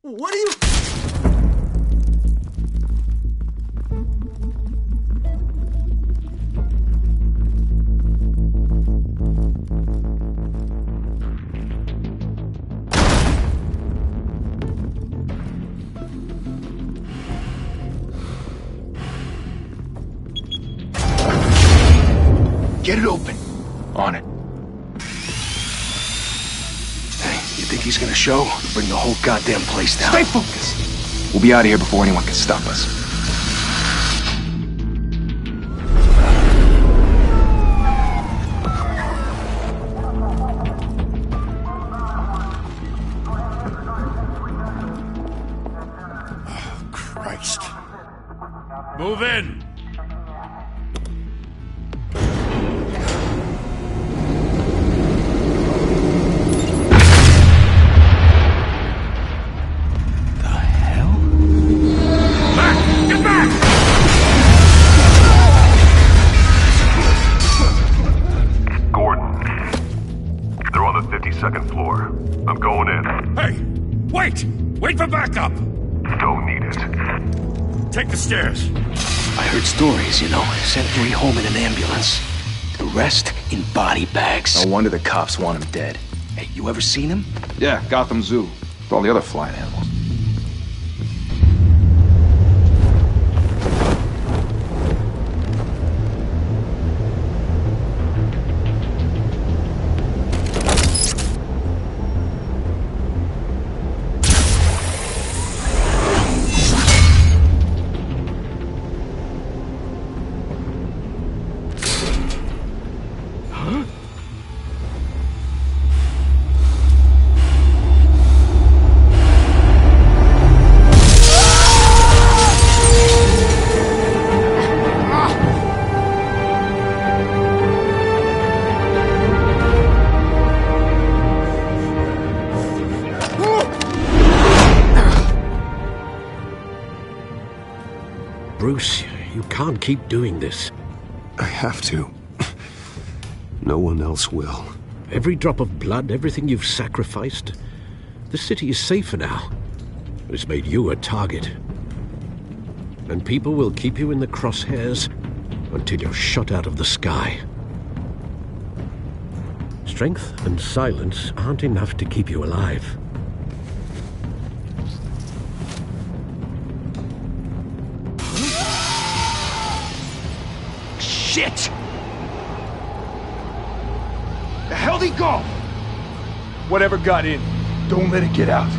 What are you... Get it open. On it. Hey, you think he's gonna show? Bring the whole goddamn place down. Stay focused. We'll be out of here before anyone can stop us. Oh, Christ. Move in. Second floor. I'm going in. Hey! Wait! Wait for backup! Don't need it. Take the stairs. I heard stories, you know. Sent Henry home in an ambulance. The rest in body bags. No wonder the cops want him dead. Hey, you ever seen him? Yeah, Gotham Zoo. With all the other flying animals. Bruce, you can't keep doing this. I have to. No one else will. Every drop of blood, everything you've sacrificed. The city is safer now. It's made you a target. And people will keep you in the crosshairs until you're shot out of the sky. Strength and silence aren't enough to keep you alive. Shit! The hell'd he go? Whatever got in, don't let it get out.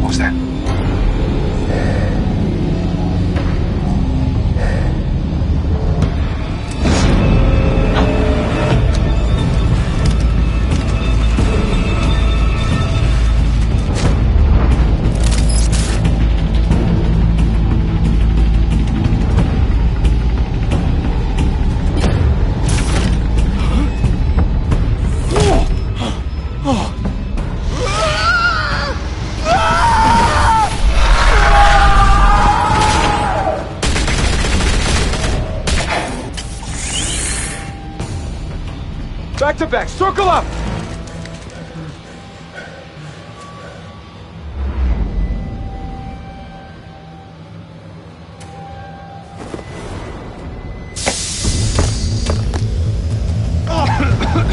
What was that? Back to back, circle up!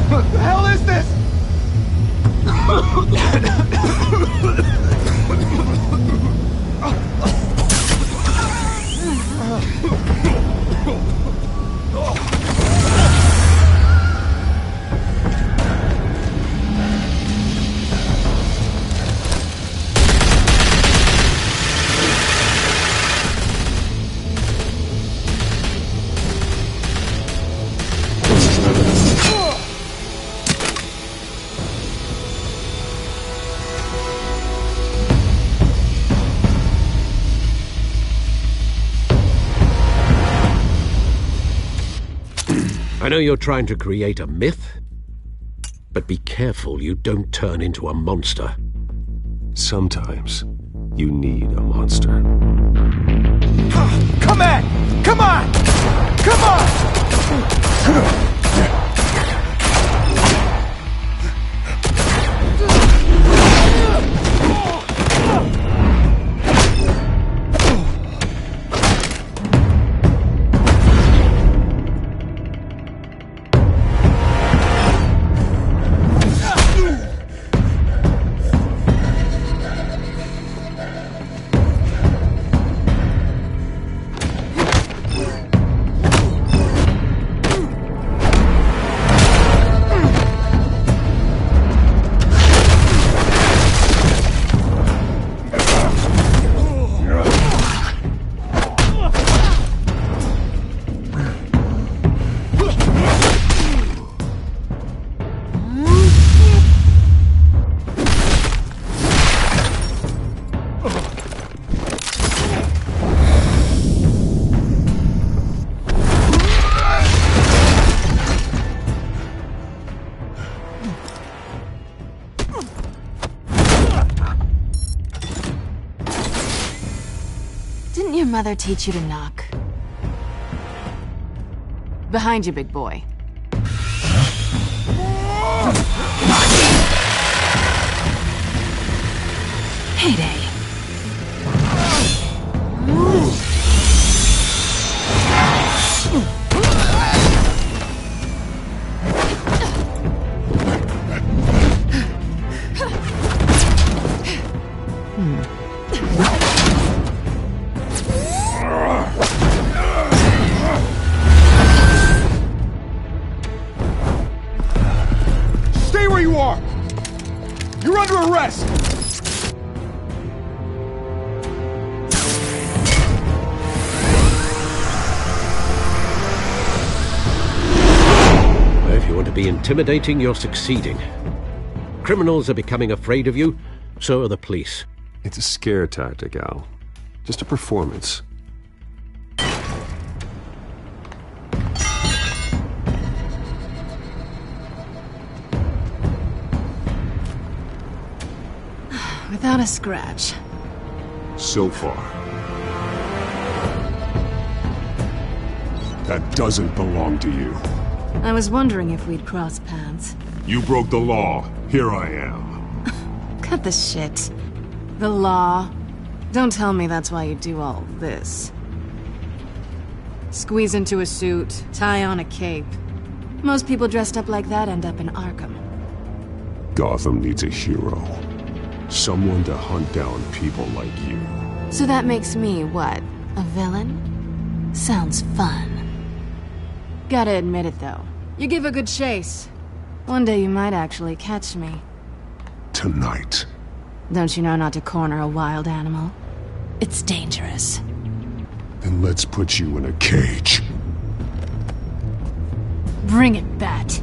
What the hell is this? I know you're trying to create a myth, but be careful you don't turn into a monster. Sometimes you need a monster. Come on! Come on! Come on! Mother teach you to knock? Behind you, big boy. Heyday. You're under arrest! If you want to be intimidating, you're succeeding. Criminals are becoming afraid of you, so are the police. It's a scare tactic, Al. Just a performance. Without a scratch. So far. That doesn't belong to you. I was wondering if we'd cross paths. You broke the law. Here I am. Cut the shit. The law. Don't tell me that's why you do all this. Squeeze into a suit, tie on a cape. Most people dressed up like that end up in Arkham. Gotham needs a hero. Someone to hunt down people like you. So that makes me, what, a villain? Sounds fun. Gotta admit it, though. You give a good chase. One day you might actually catch me. Tonight. Don't you know not to corner a wild animal? It's dangerous. Then let's put you in a cage. Bring it, Bat.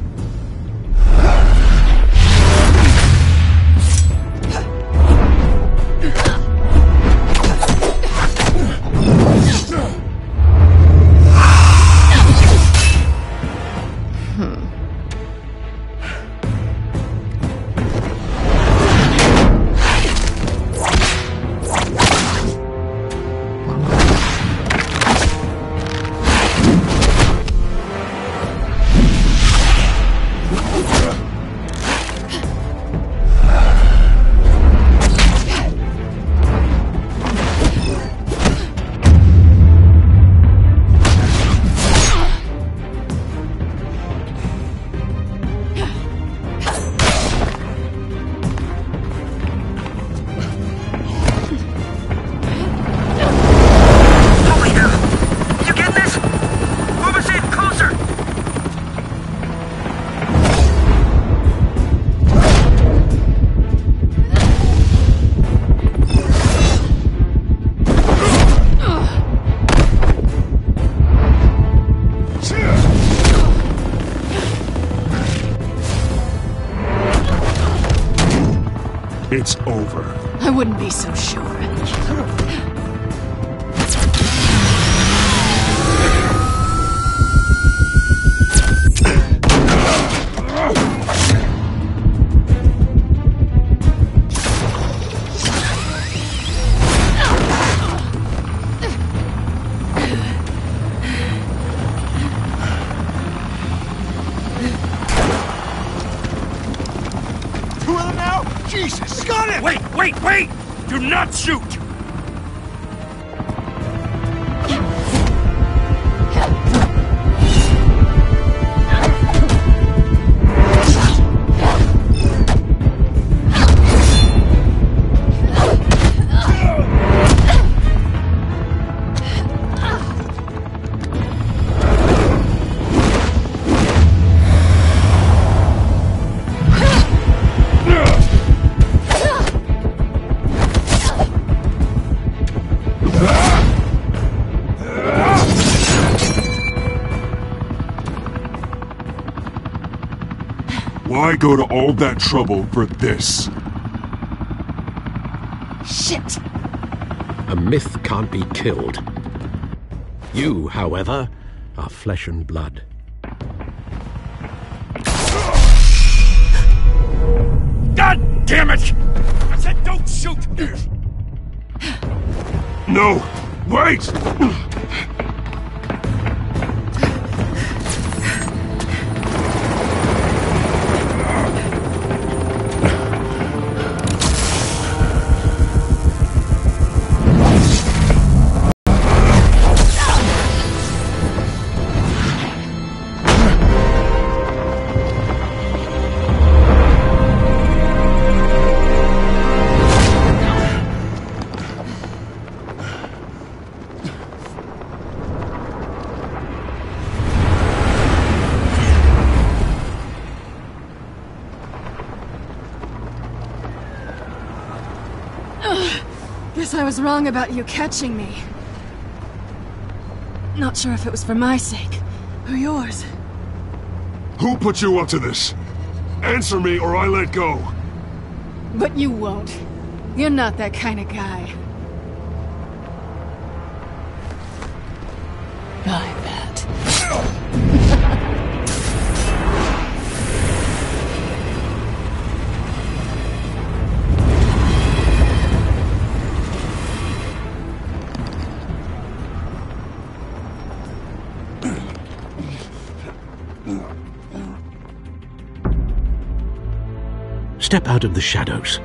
It's over. I wouldn't be so sure. Jesus! Got him! Wait! Do not shoot! Why go to all that trouble for this? Shit! A myth can't be killed. You, however, are flesh and blood. God damn it! I said don't shoot! No! Wait! Guess I was wrong about you catching me. Not sure if it was for my sake, or yours. Who put you up to this? Answer me or I let go. But you won't. You're not that kind of guy. I bet. Step out of the shadows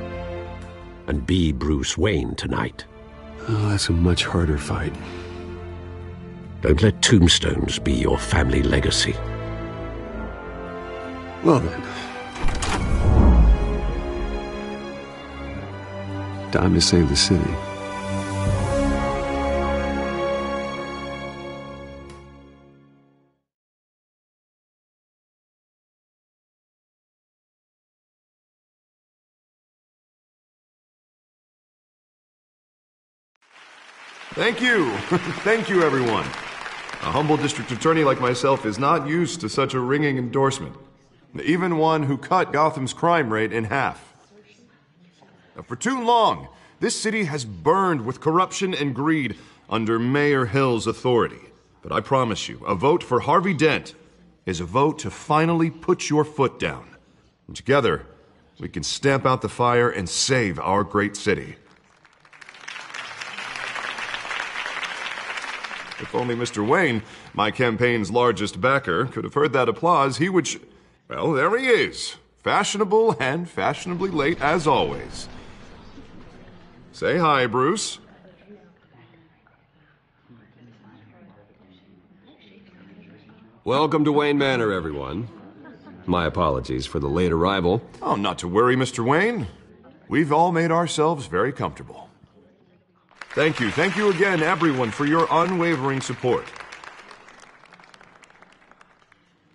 and be Bruce Wayne tonight. Oh, that's a much harder fight. Don't let tombstones be your family legacy. Well then. Time to save the city. Thank you. Thank you, everyone. A humble district attorney like myself is not used to such a ringing endorsement. Even one who cut Gotham's crime rate in half. For too long, this city has burned with corruption and greed under Mayor Hill's authority. But I promise you, a vote for Harvey Dent is a vote to finally put your foot down. And together, we can stamp out the fire and save our great city. If only Mr. Wayne, my campaign's largest backer, could have heard that applause, he would well, there he is. Fashionable and fashionably late as always. Say hi, Bruce. Welcome to Wayne Manor, everyone. My apologies for the late arrival. Oh, not to worry, Mr. Wayne. We've all made ourselves very comfortable. Thank you again, everyone, for your unwavering support.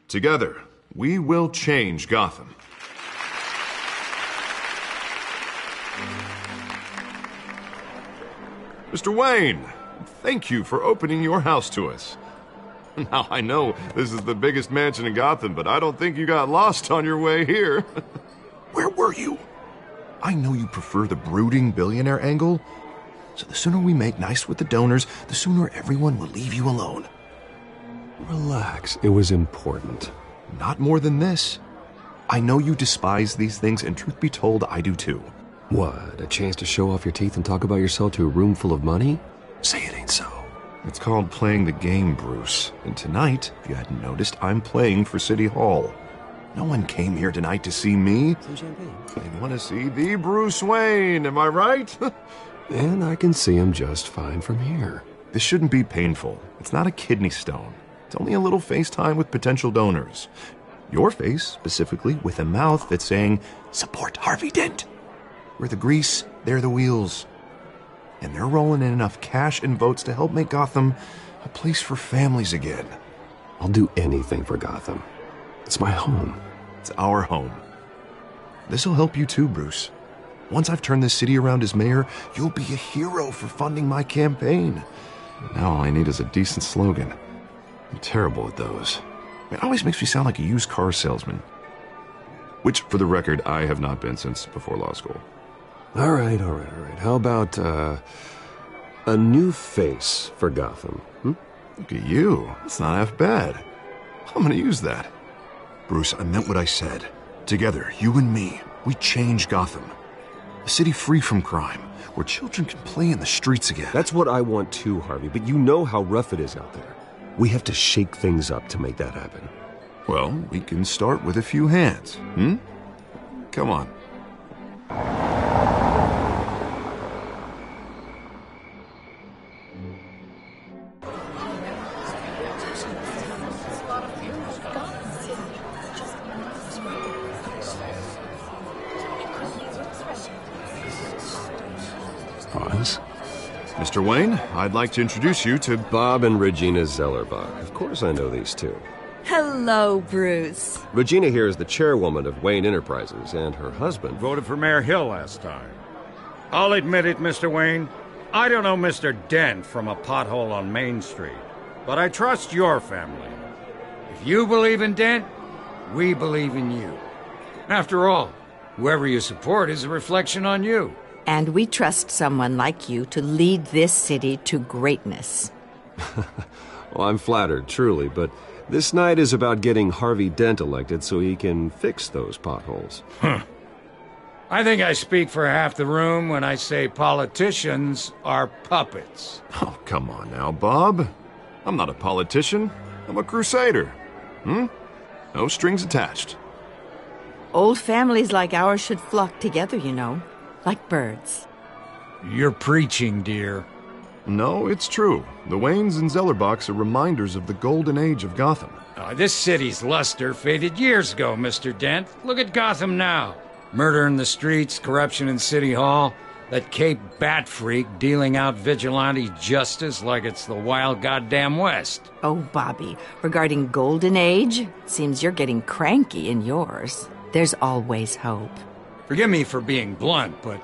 Together, we will change Gotham. Mr. Wayne, thank you for opening your house to us. Now, I know this is the biggest mansion in Gotham, but I don't think you got lost on your way here. Where were you? I know you prefer the brooding billionaire angle, so the sooner we make nice with the donors, the sooner everyone will leave you alone. Relax, it was important. Not more than this. I know you despise these things, and truth be told, I do too. What, a chance to show off your teeth and talk about yourself to a room full of money? Say it ain't so. It's called playing the game, Bruce. And tonight, if you hadn't noticed, I'm playing for City Hall. No one came here tonight to see me. Some champagne. They want to see the Bruce Wayne, am I right? And I can see him just fine from here. This shouldn't be painful. It's not a kidney stone. It's only a little FaceTime with potential donors. Your face, specifically, with a mouth that's saying, support Harvey Dent. We're the grease, they're the wheels. And they're rolling in enough cash and votes to help make Gotham a place for families again. I'll do anything for Gotham. It's my home. It's our home. This'll help you too, Bruce. Once I've turned this city around as mayor, you'll be a hero for funding my campaign. Now all I need is a decent slogan. I'm terrible at those. It always makes me sound like a used car salesman. Which, for the record, I have not been since before law school. All right. How about, a new face for Gotham? Look at you. It's not half bad. I'm gonna use that. Bruce, I meant what I said. Together, you and me, we change Gotham. A city free from crime, where children can play in the streets again. That's what I want too, Harvey, but you know how rough it is out there. We have to shake things up to make that happen. Well, we can start with a few hands, Come on. Pause. Mr. Wayne, I'd like to introduce you to Bob and Regina Zellerbach. Of course I know these two. Hello, Bruce. Regina here is the chairwoman of Wayne Enterprises, and her husband Voted for Mayor Hill last time. I'll admit it, Mr. Wayne. I don't know Mr. Dent from a pothole on Main Street, but I trust your family. If you believe in Dent, we believe in you. After all, whoever you support is a reflection on you. And we trust someone like you to lead this city to greatness. Well, I'm flattered, truly, but this night is about getting Harvey Dent elected so he can fix those potholes. I think I speak for half the room when I say politicians are puppets. Oh, come on now, Bob. I'm not a politician. I'm a crusader. No strings attached. Old families like ours should flock together, you know, like birds. You're preaching, dear. No, it's true. The Waynes and Zellerbachs are reminders of the golden age of Gotham. This city's luster faded years ago, Mr. Dent. Look at Gotham now. Murder in the streets, corruption in City Hall, that Cape Bat freak dealing out vigilante justice like it's the wild goddamn West. Oh, Bobby, regarding Golden Age, seems you're getting cranky in yours. There's always hope. Forgive me for being blunt, but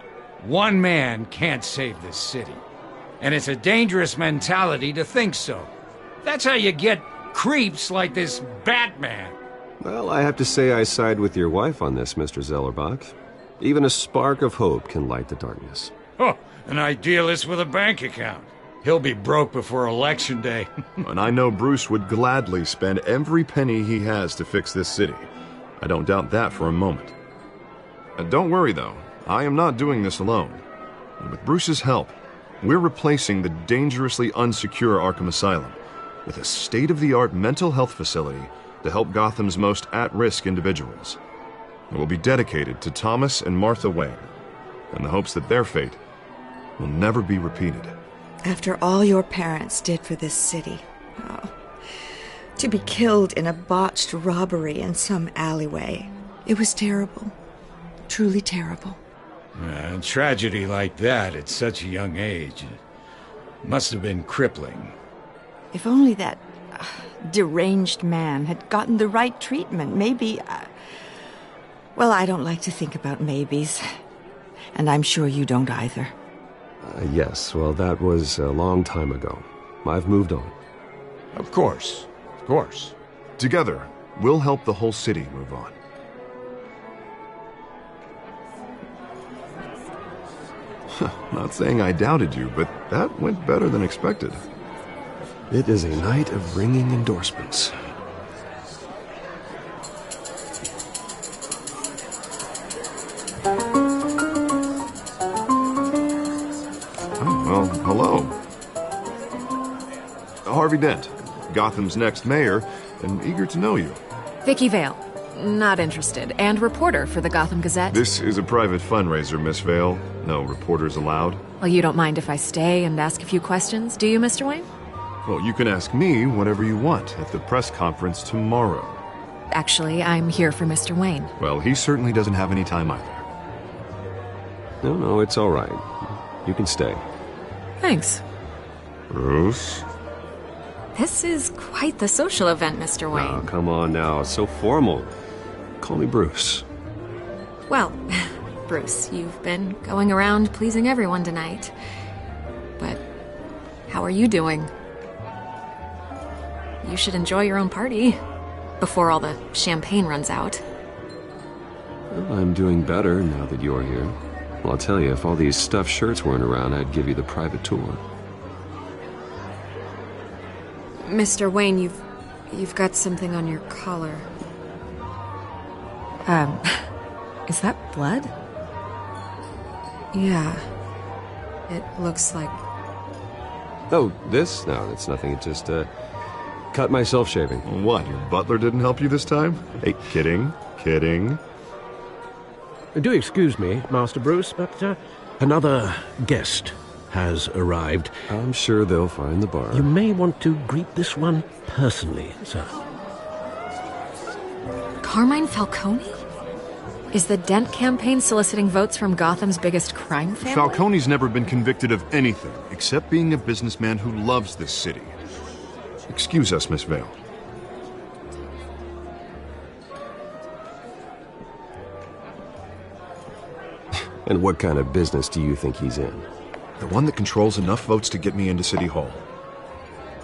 one man can't save this city. And it's a dangerous mentality to think so. That's how you get creeps like this Batman. Well, I have to say I side with your wife on this, Mr. Zellerbach. Even a spark of hope can light the darkness. Oh, an idealist with a bank account. He'll be broke before Election Day. And I know Bruce would gladly spend every penny he has to fix this city. I don't doubt that for a moment. Don't worry, though. I am not doing this alone. And with Bruce's help, we're replacing the dangerously unsecure Arkham Asylum with a state-of-the-art mental health facility to help Gotham's most at-risk individuals. It will be dedicated to Thomas and Martha Wayne, in the hopes that their fate will never be repeated. After all your parents did for this city, to be killed in a botched robbery in some alleyway, it was terrible. Truly terrible. A tragedy like that at such a young age must have been crippling. If only that deranged man had gotten the right treatment, maybe... Well, I don't like to think about maybes. And I'm sure you don't either. Yes, well, that was a long time ago. I've moved on. Of course. Of course. Together, we'll help the whole city move on. Not saying I doubted you, but that went better than expected. It is a night of ringing endorsements. Oh, well, hello. Harvey Dent, Gotham's next mayor, and eager to know you. Vicky Vale. Not interested. And reporter for the Gotham Gazette. This is a private fundraiser, Miss Vale. No reporters allowed. Well, you don't mind if I stay and ask a few questions, do you, Mr. Wayne? Well, you can ask me whatever you want at the press conference tomorrow. Actually, I'm here for Mr. Wayne. Well, he certainly doesn't have any time either. No, it's all right. You can stay. Thanks. Bruce? This is quite the social event, Mr. Wayne. Oh, come on now. It's so formal. Call me Bruce. Well, Bruce, you've been going around pleasing everyone tonight. But how are you doing? You should enjoy your own party before all the champagne runs out. Well, I'm doing better now that you're here. Well, I'll tell you, if all these stuffed shirts weren't around, I'd give you the private tour. Mr. Wayne, you've got something on your collar. Is that blood? Yeah. It looks like... Oh, this? No, it's nothing. It just, cut myself shaving. What, your butler didn't help you this time? Hey, kidding. Do excuse me, Master Bruce, but another guest has arrived. I'm sure they'll find the bar. You may want to greet this one personally, sir. Carmine Falcone? Is the Dent campaign soliciting votes from Gotham's biggest crime family? Falcone's never been convicted of anything, except being a businessman who loves this city. Excuse us, Miss Vale. And what kind of business do you think he's in? The one that controls enough votes to get me into City Hall.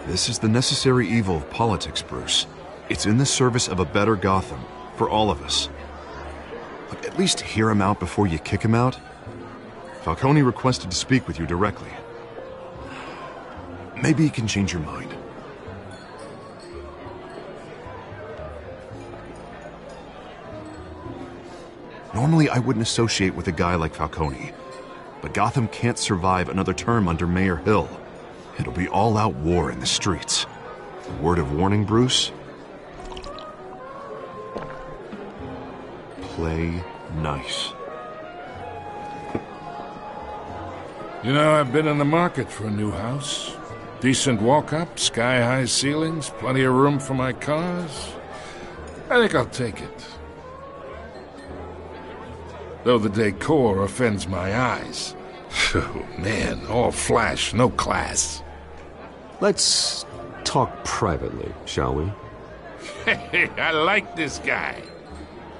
This is the necessary evil of politics, Bruce. It's in the service of a better Gotham, for all of us. Look, at least hear him out before you kick him out. Falcone requested to speak with you directly. Maybe he can change your mind. Normally, I wouldn't associate with a guy like Falcone. But Gotham can't survive another term under Mayor Hill. It'll be all-out war in the streets. A word of warning, Bruce? Play nice. You know, I've been in the market for a new house. Decent walk-up, sky-high ceilings, plenty of room for my cars. I think I'll take it. Though the decor offends my eyes. Oh, man, all flash, no class. Let's talk privately, shall we? Hey, I like this guy.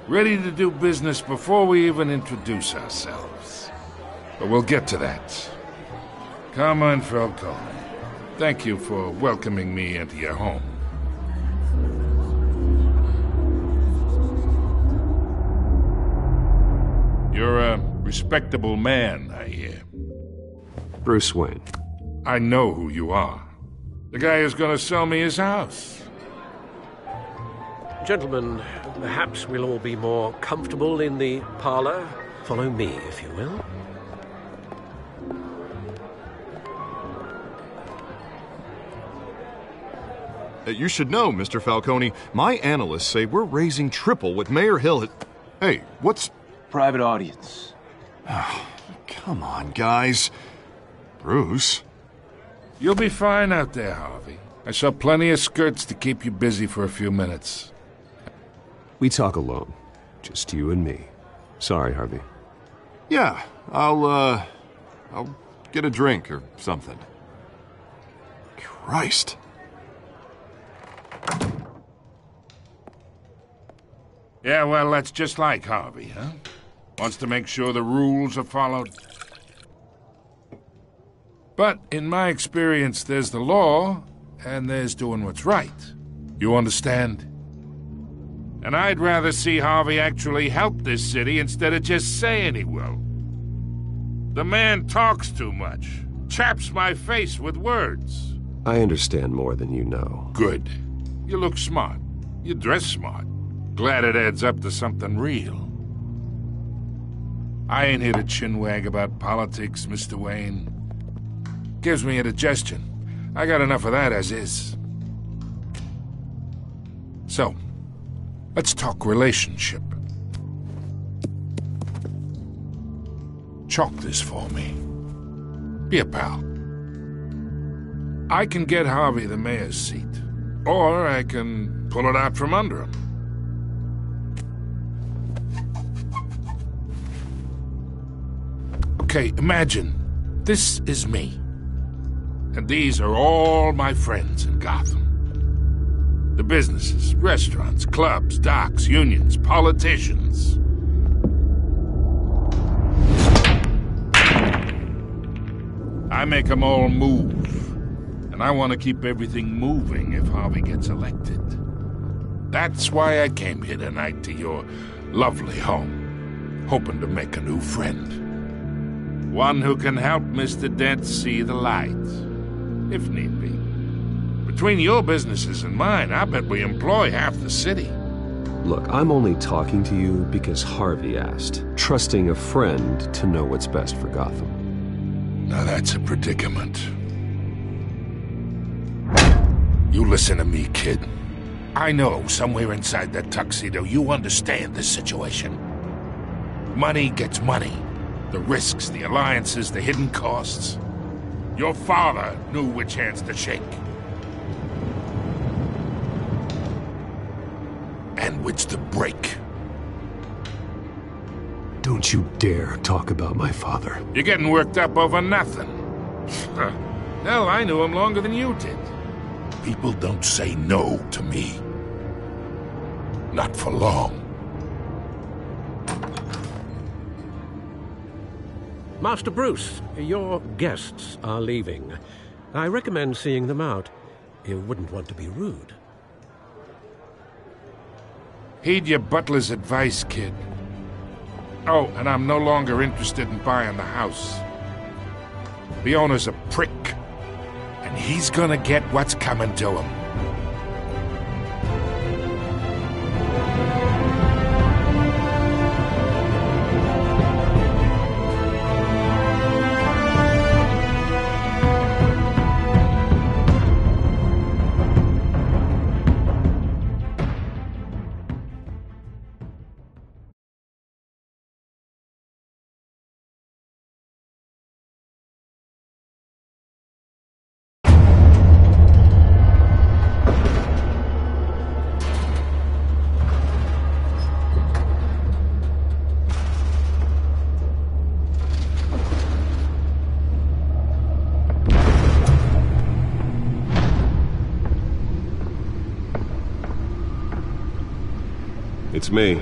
Ready to do business before we even introduce ourselves. But we'll get to that. Carmine Falcone, thank you for welcoming me into your home. You're a respectable man, I hear. Bruce Wayne. I know who you are. The guy who's going to sell me his house. Gentlemen, perhaps we'll all be more comfortable in the parlor. Follow me, if you will. You should know, Mr. Falcone, my analysts say we're raising triple with Mayor Hill. Hey, what's... Private audience. Oh, come on, guys. Bruce? You'll be fine out there, Harvey. I saw plenty of skirts to keep you busy for a few minutes. We talk alone. Just you and me. Sorry, Harvey. Yeah, I'll get a drink or something. Christ. Yeah, well, that's just like Harvey, huh? Wants to make sure the rules are followed. But in my experience, there's the law, and there's doing what's right. You understand? And I'd rather see Harvey actually help this city instead of just saying he will. The man talks too much. Chaps my face with words. I understand more than you know. Good. You look smart. You dress smart. Glad it adds up to something real. I ain't here to chinwag about politics, Mr. Wayne. Gives me indigestion. I got enough of that as is. So, Let's talk relationship. Chalk this for me. Be a pal. I can get Harvey the mayor's seat, or I can pull it out from under him. Okay, imagine this is me, and these are all my friends in Gotham. The businesses, restaurants, clubs, docks, unions, politicians. I make them all move. And I want to keep everything moving if Harvey gets elected. That's why I came here tonight to your lovely home, hoping to make a new friend. One who can help Mr. Dent see the light, if need be. Between your businesses and mine, I bet we employ half the city. Look, I'm only talking to you because Harvey asked, trusting a friend to know what's best for Gotham. Now that's a predicament. You listen to me, kid. I know somewhere inside that tuxedo you understand this situation. Money gets money. The risks, the alliances, the hidden costs. Your father knew which hands to shake. And which to break. Don't you dare talk about my father. You're getting worked up over nothing. Hell, I knew him longer than you did. People don't say no to me. Not for long. Master Bruce, your guests are leaving. I recommend seeing them out. You wouldn't want to be rude. Heed your butler's advice, kid. Oh, and I'm no longer interested in buying the house. The owner's a prick. And he's gonna get what's coming to him. It's me.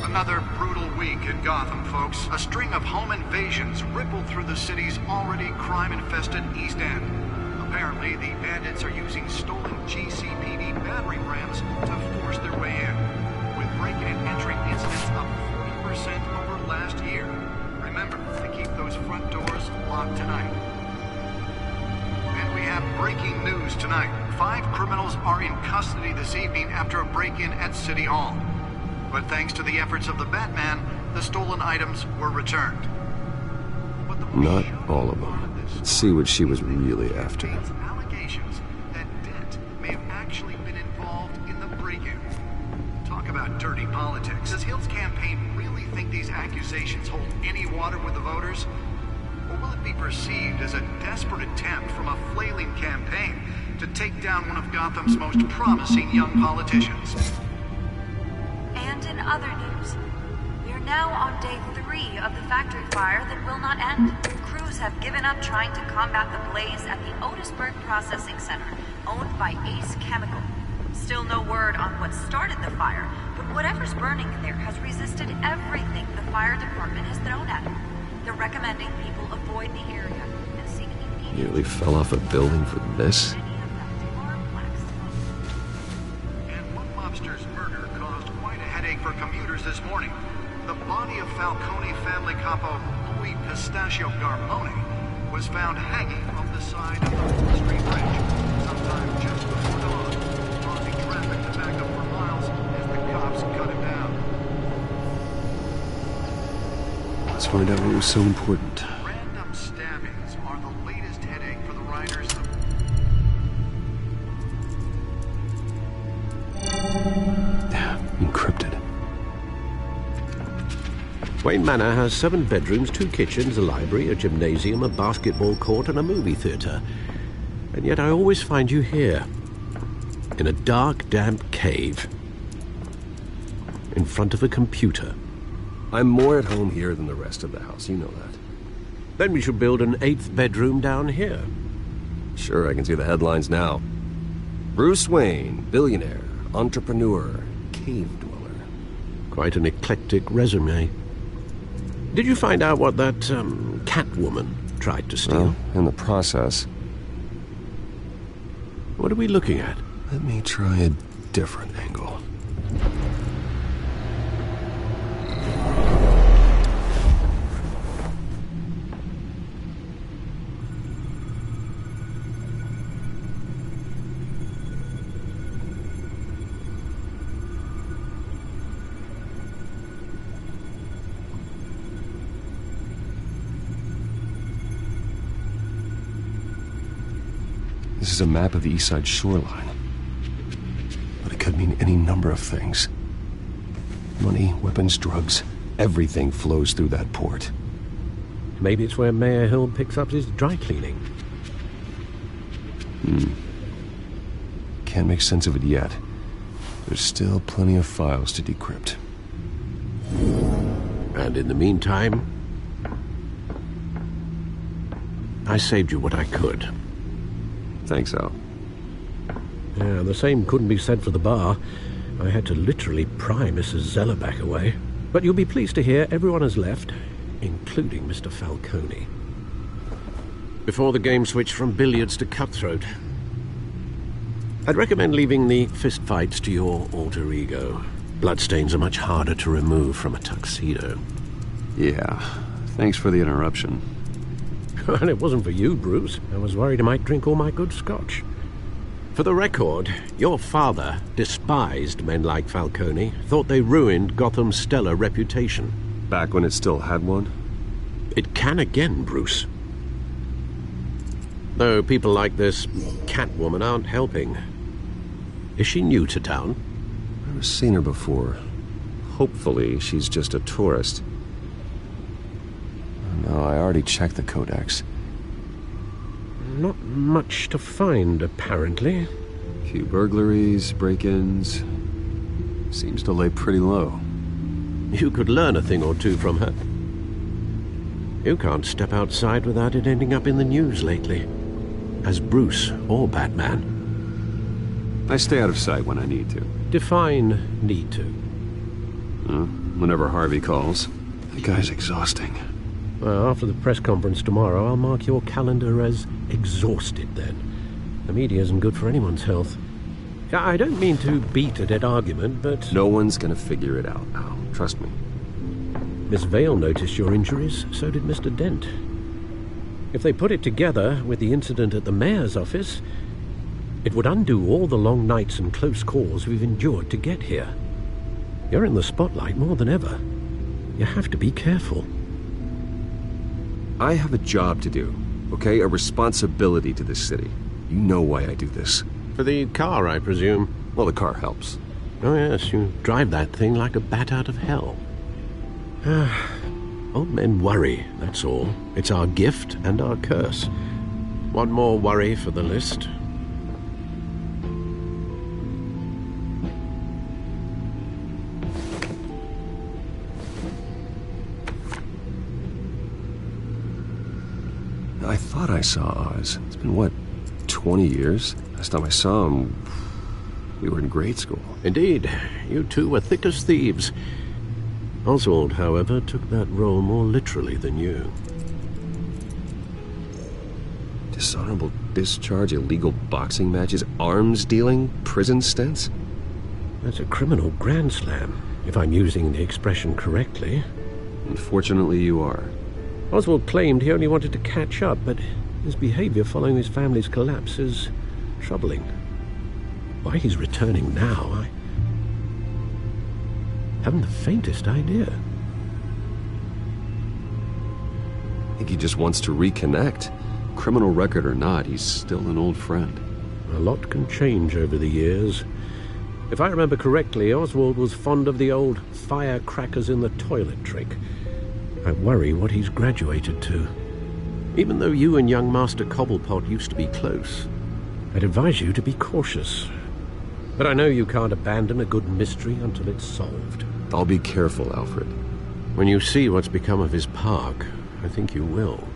Another brutal week in Gotham, folks. A string of home invasions rippled through the city's already crime-infested East End. Apparently, the bandits are using stolen GCPD battering rams to force their way in, with break-in and entry incidents up 40% over last year. Remember to keep those front doors locked tonight. And we have breaking news tonight. 5 criminals are in custody this evening after a break-in at City Hall. But thanks to the efforts of the Batman, the stolen items were returned. Not all of them. Let's see what she was really after. Allegations that Dent may have actually been involved in the break-in. Talk about dirty politics. Does Hill's campaign really think these accusations hold any water with the voters? Or will it be perceived as a desperate attempt from a flailing campaign to take down one of Gotham's most promising young politicians? And in other news, we are now on day 3 of the factory fire that will not end. Crews have given up trying to combat the blaze at the Otisburg Processing Center, owned by Ace Chemical. Still no word on what started the fire, but whatever's burning in there has resisted everything the fire department has thrown at it. They're recommending people avoid the area and seek immediate... Nearly fell off a building for this? And one mobster's murder caused quite a news this morning. The body of Falcone family capo Louis Pistachio Garmone was found hanging off the side of the Wall Street Bridge sometime just before dawn, causing traffic to back up for miles as the cops cut him down. Let's find out what was so important. Random stabbings are the latest headache for the riders of... Encrypted. Wayne Manor has 7 bedrooms, 2 kitchens, a library, a gymnasium, a basketball court, and a movie theatre. And yet I always find you here, in a dark, damp cave, in front of a computer. I'm more at home here than the rest of the house, you know that. Then we should build an 8th bedroom down here. Sure, I can see the headlines now. Bruce Wayne, billionaire, entrepreneur, cave dweller. Quite an eclectic resume. Did you find out what that, Catwoman tried to steal? Well, in the process. What are we looking at? Let me try a different angle. This is a map of the East Side shoreline. But it could mean any number of things. Money, weapons, drugs, everything flows through that port. Maybe it's where Mayor Hill picks up his dry cleaning. Can't make sense of it yet. There's still plenty of files to decrypt. And in the meantime, I saved you what I could. Thanks, Al. Yeah, the same couldn't be said for the bar. I had to literally pry Mrs. Zeller back away. But you'll be pleased to hear everyone has left, including Mr. Falcone. Before the game switched from billiards to cutthroat. I'd recommend leaving the fistfights to your alter ego. Bloodstains are much harder to remove from a tuxedo. Yeah, thanks for the interruption. And it wasn't for you, Bruce. I was worried I might drink all my good scotch. For the record, your father despised men like Falcone, thought they ruined Gotham's stellar reputation. Back when it still had one? It can again, Bruce. Though people like this Catwoman aren't helping. Is she new to town? I've never seen her before. Hopefully she's just a tourist. No, I already checked the codex. Not much to find, apparently. A few burglaries, break-ins. Seems to lay pretty low. You could learn a thing or two from her. You can't step outside without it ending up in the news lately. As Bruce or Batman. I stay out of sight when I need to. Define need to. Whenever Harvey calls. The guy's exhausting. Well, after the press conference tomorrow, I'll mark your calendar as exhausted then. The media isn't good for anyone's health. I don't mean to beat a dead argument, but... No one's gonna figure it out, Al. Trust me. Miss Vale noticed your injuries, so did Mr. Dent. If they put it together with the incident at the mayor's office, it would undo all the long nights and close calls we've endured to get here. You're in the spotlight more than ever. You have to be careful. I have a job to do, okay? A responsibility to this city. You know why I do this. For the car, I presume? Well, the car helps. Oh, yes, you drive that thing like a bat out of hell. Old men worry, that's all. It's our gift and our curse. One more worry for the list. I thought I saw Oz. It's been, what, 20 years? Last time I saw him, we were in grade school. Indeed. You two were thick as thieves. Oswald, however, took that role more literally than you. Dishonorable discharge, illegal boxing matches, arms dealing, prison stints? That's a criminal grand slam. If I'm using the expression correctly. Unfortunately, you are. Oswald claimed he only wanted to catch up, but his behavior following his family's collapse is troubling. Why he's returning now, I haven't the faintest idea. I think he just wants to reconnect. Criminal record or not, he's still an old friend. A lot can change over the years. If I remember correctly, Oswald was fond of the old firecrackers in the toilet trick. I worry what he's graduated to. Even though you and young Master Cobblepot used to be close, I'd advise you to be cautious. But I know you can't abandon a good mystery until it's solved. I'll be careful, Alfred. When you see what's become of his park, I think you will.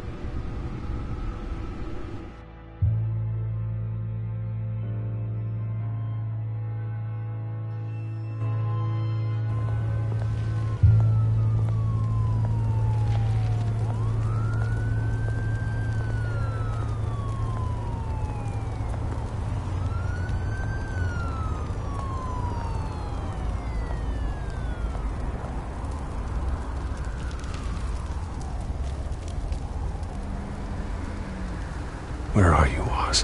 Where are you, Oz?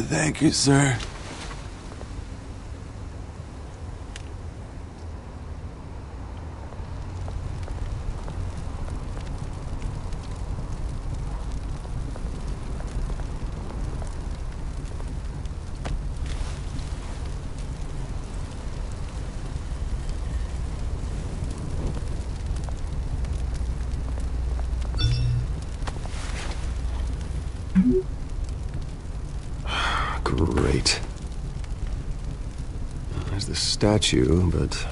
Thank you, sir. Great. There's the statue, but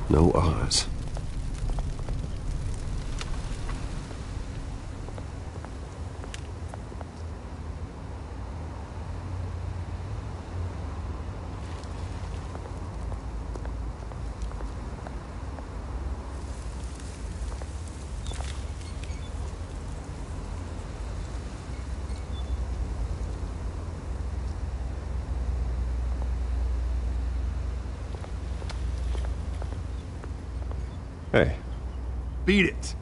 no Oz. Hey. Beat it.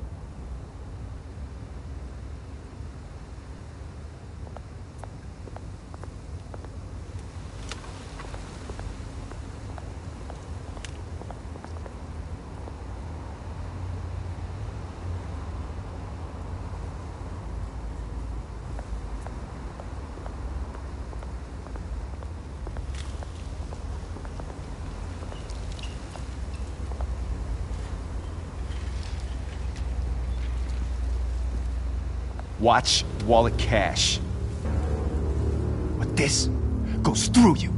Watch wallet cash. But this goes through you.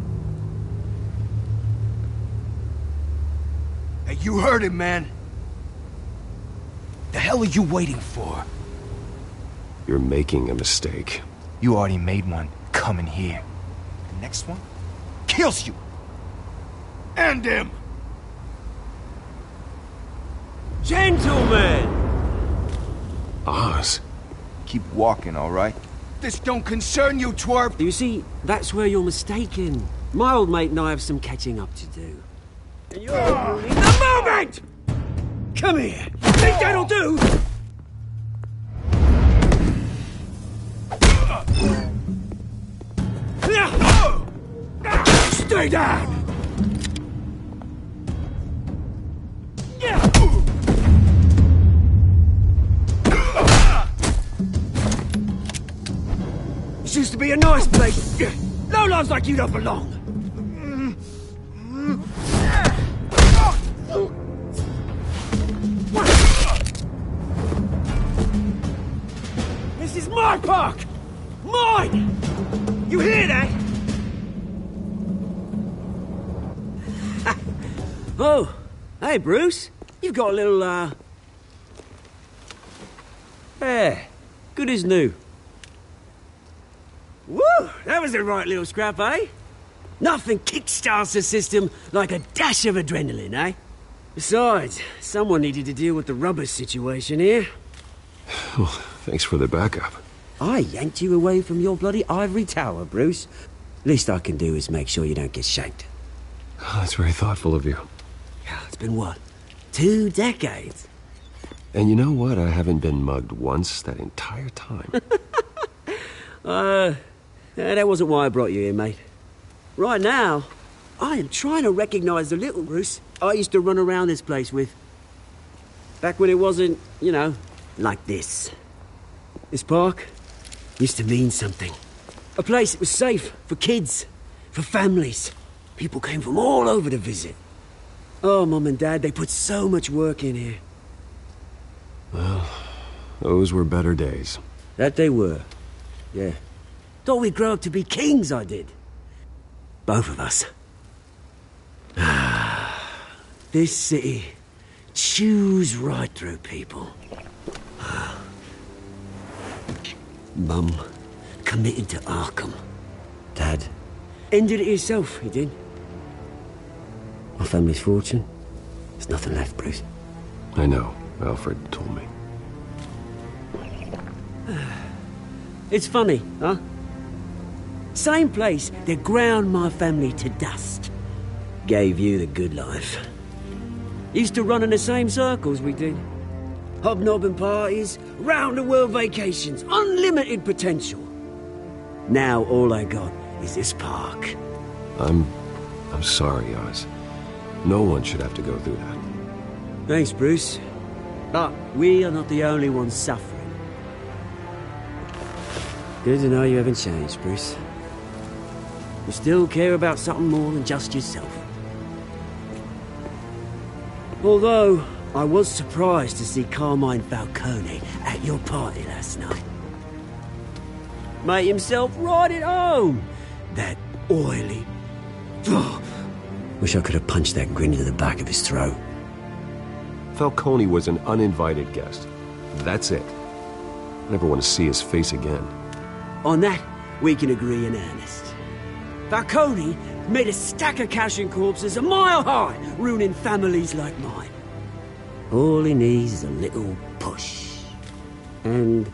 Hey, you heard it, man. The hell are you waiting for? You're making a mistake. You already made one coming here. The next one kills you. And him. Gentlemen! Oz. Keep walking, all right? This don't concern you, twerp! You see, that's where you're mistaken. My old mate and I have some catching up to do. And you're ruining the moment! Come here! Think that'll do? Stay down! This used to be a nice place. Lowlifes like you don't belong. This is my park! Mine! You hear that? Oh, hey, Bruce. You've got a little, Yeah, good as new. Woo! That was a right little scrap, eh? Nothing kickstarts the system like a dash of adrenaline, eh? Besides, someone needed to deal with the rubber situation here. Well, thanks for the backup. I yanked you away from your bloody ivory tower, Bruce. Least I can do is make sure you don't get shanked. Oh, that's very thoughtful of you. It's been what? 2 decades? And you know what? I haven't been mugged once that entire time. That wasn't why I brought you here, mate. Right now, I am trying to recognize the little Bruce I used to run around this place with. Back when it wasn't, you know, like this. This park used to mean something. A place that was safe for kids, for families. People came from all over to visit. Oh, Mum and Dad, they put so much work in here. Well, those were better days. That they were. Yeah. Thought we'd grow up to be kings, I did. Both of us. This city chews right through people. Mum committed to Arkham. Dad ended it himself, he did. My family's fortune, there's nothing left, Bruce. I know. Alfred told me. It's funny, huh? Same place that ground my family to dust gave you the good life. Used to run in the same circles we did. Hobnobbing parties, round-the-world vacations, unlimited potential. Now all I got is this park. I'm sorry, Oz. No one should have to go through that. Thanks, Bruce. But we are not the only ones suffering. Good to know you haven't changed, Bruce. You still care about something more than just yourself. Although, I was surprised to see Carmine Falcone at your party last night. Made himself right at home. That oily... Wish I could have punched that grin into the back of his throat. Falcone was an uninvited guest. That's it. I never want to see his face again. On that, we can agree in earnest. Falcone made a stack of cash and corpses a mile high, ruining families like mine. All he needs is a little push. And...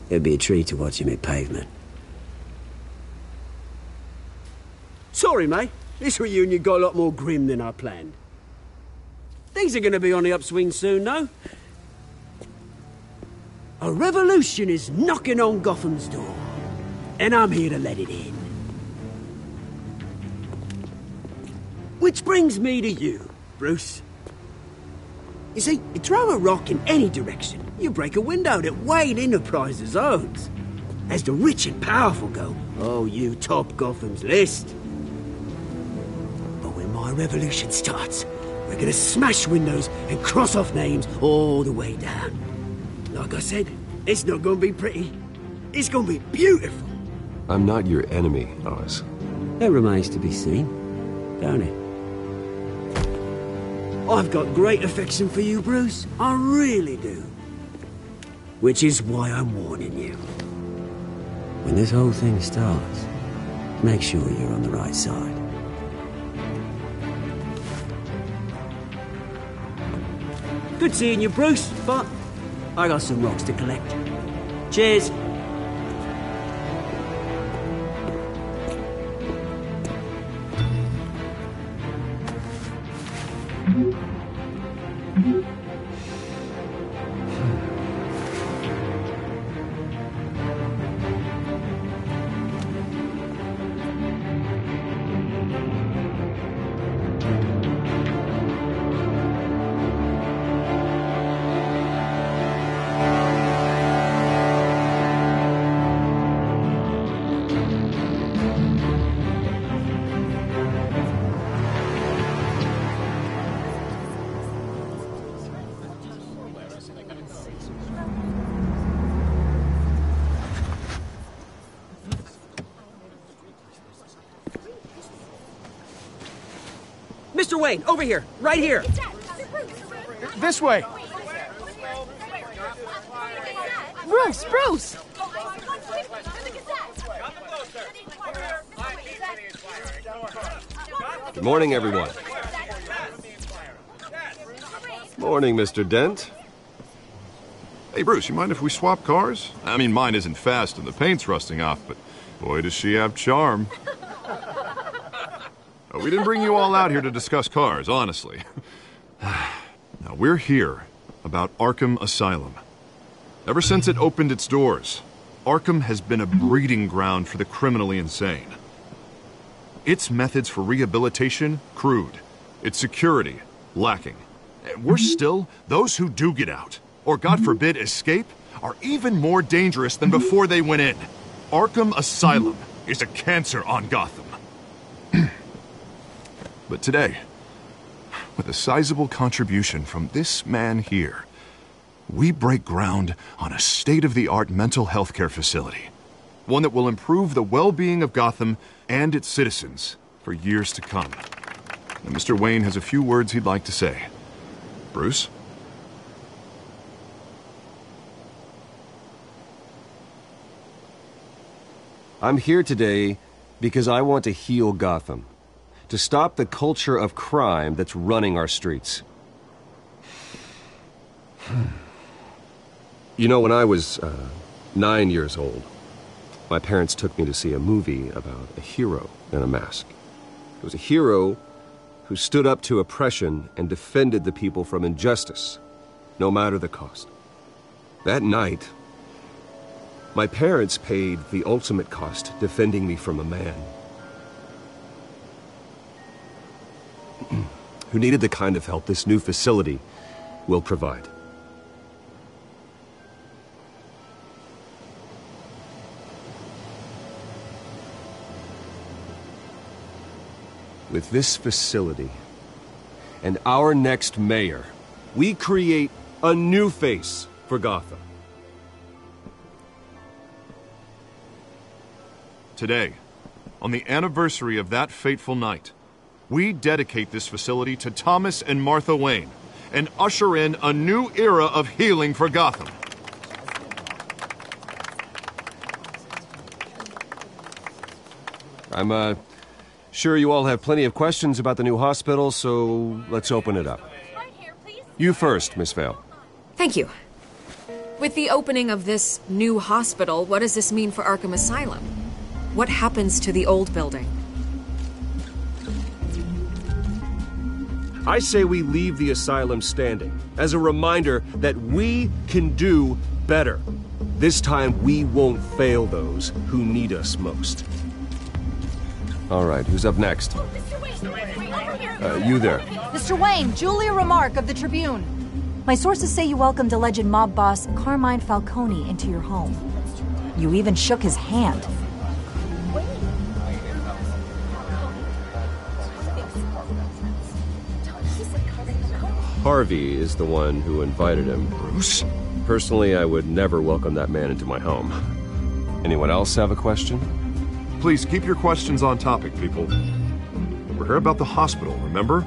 it'd be a treat to watch him hit pavement. Sorry, mate. This reunion got a lot more grim than I planned. Things are going to be on the upswing soon, though. A revolution is knocking on Gotham's door, and I'm here to let it in. Which brings me to you, Bruce. You see, you throw a rock in any direction, you break a window that Wayne Enterprises owns. As the rich and powerful go, oh, you top Gotham's list. But when my revolution starts, we're gonna smash windows and cross off names all the way down. Like I said, it's not gonna be pretty. It's gonna be beautiful. I'm not your enemy, Oz. That remains to be seen, don't it? I've got great affection for you, Bruce. I really do. Which is why I'm warning you. When this whole thing starts, make sure you're on the right side. Good seeing you, Bruce, but I got some rocks to collect. Cheers. Mr. Wayne, over here, right here. This way. Bruce! Good morning, everyone. Morning, Mr. Dent. Hey, Bruce, you mind if we swap cars? I mean, mine isn't fast and the paint's rusting off, but boy, does she have charm. We didn't bring you all out here to discuss cars, honestly. Now, we're here about Arkham Asylum. Ever since it opened its doors, Arkham has been a breeding ground for the criminally insane. Its methods for rehabilitation, crude. Its security, lacking. Worse still, those who do get out, or God forbid escape, are even more dangerous than before they went in. Arkham Asylum is a cancer on Gotham. But today, with a sizable contribution from this man here, we break ground on a state-of-the-art mental health care facility. One that will improve the well-being of Gotham and its citizens for years to come. And Mr. Wayne has a few words he'd like to say. Bruce? I'm here today because I want to heal Gotham. To stop the culture of crime that's running our streets. You know, when I was 9 years old, my parents took me to see a movie about a hero in a mask. It was a hero who stood up to oppression and defended the people from injustice, no matter the cost. That night, my parents paid the ultimate cost defending me from a man who needed the kind of help this new facility will provide. With this facility and our next mayor, we create a new face for Gotham. Today, on the anniversary of that fateful night, we dedicate this facility to Thomas and Martha Wayne and usher in a new era of healing for Gotham. I'm sure you all have plenty of questions about the new hospital, so let's open it up. You first, Miss Vale. Thank you. With the opening of this new hospital, what does this mean for Arkham Asylum? What happens to the old building? I say we leave the asylum standing as a reminder that we can do better. This time we won't fail those who need us most. All right, who's up next? You there. Mr. Wayne, Julia Remark of the Tribune. My sources say you welcomed alleged mob boss Carmine Falcone into your home. You even shook his hand. Harvey is the one who invited him. Bruce? Personally, I would never welcome that man into my home. Anyone else have a question? Please keep your questions on topic, people. We're here about the hospital, remember?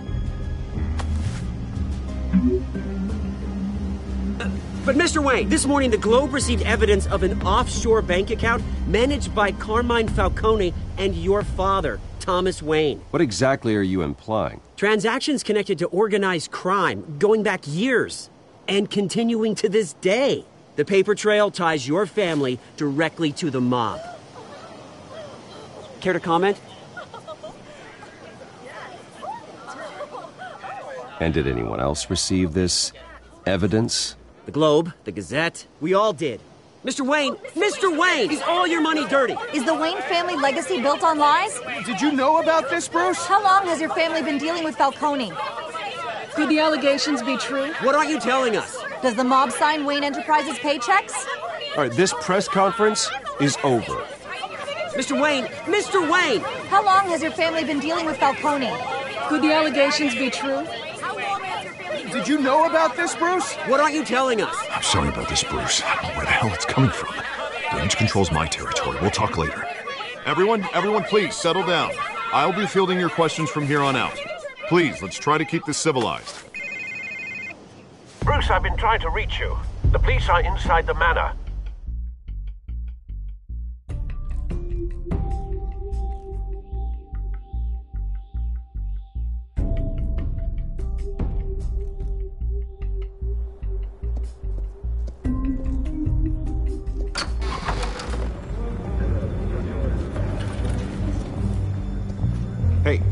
But Mr. Wayne, this morning the Globe received evidence of an offshore bank account managed by Carmine Falcone and your father, Thomas Wayne. What exactly are you implying? Transactions connected to organized crime, going back years. and continuing to this day. The paper trail ties your family directly to the mob. Care to comment? And did anyone else receive this evidence? The Globe, the Gazette, we all did. Mr. Wayne! Mr. Wayne! Is all your money dirty? Is the Wayne family legacy built on lies? Did you know about this, Bruce? How long has your family been dealing with Falcone? Could the allegations be true? What aren't you telling us? Does the mob sign Wayne Enterprises paychecks? All right, this press conference is over. Mr. Wayne! Mr. Wayne! How long has your family been dealing with Falcone? Could the allegations be true? Did you know about this, Bruce? What aren't you telling us? I'm sorry about this, Bruce. I don't know where the hell it's coming from. Damage control's my territory. We'll talk later. Everyone, please, settle down. I'll be fielding your questions from here on out. Please, let's try to keep this civilized. Bruce, I've been trying to reach you. The police are inside the manor.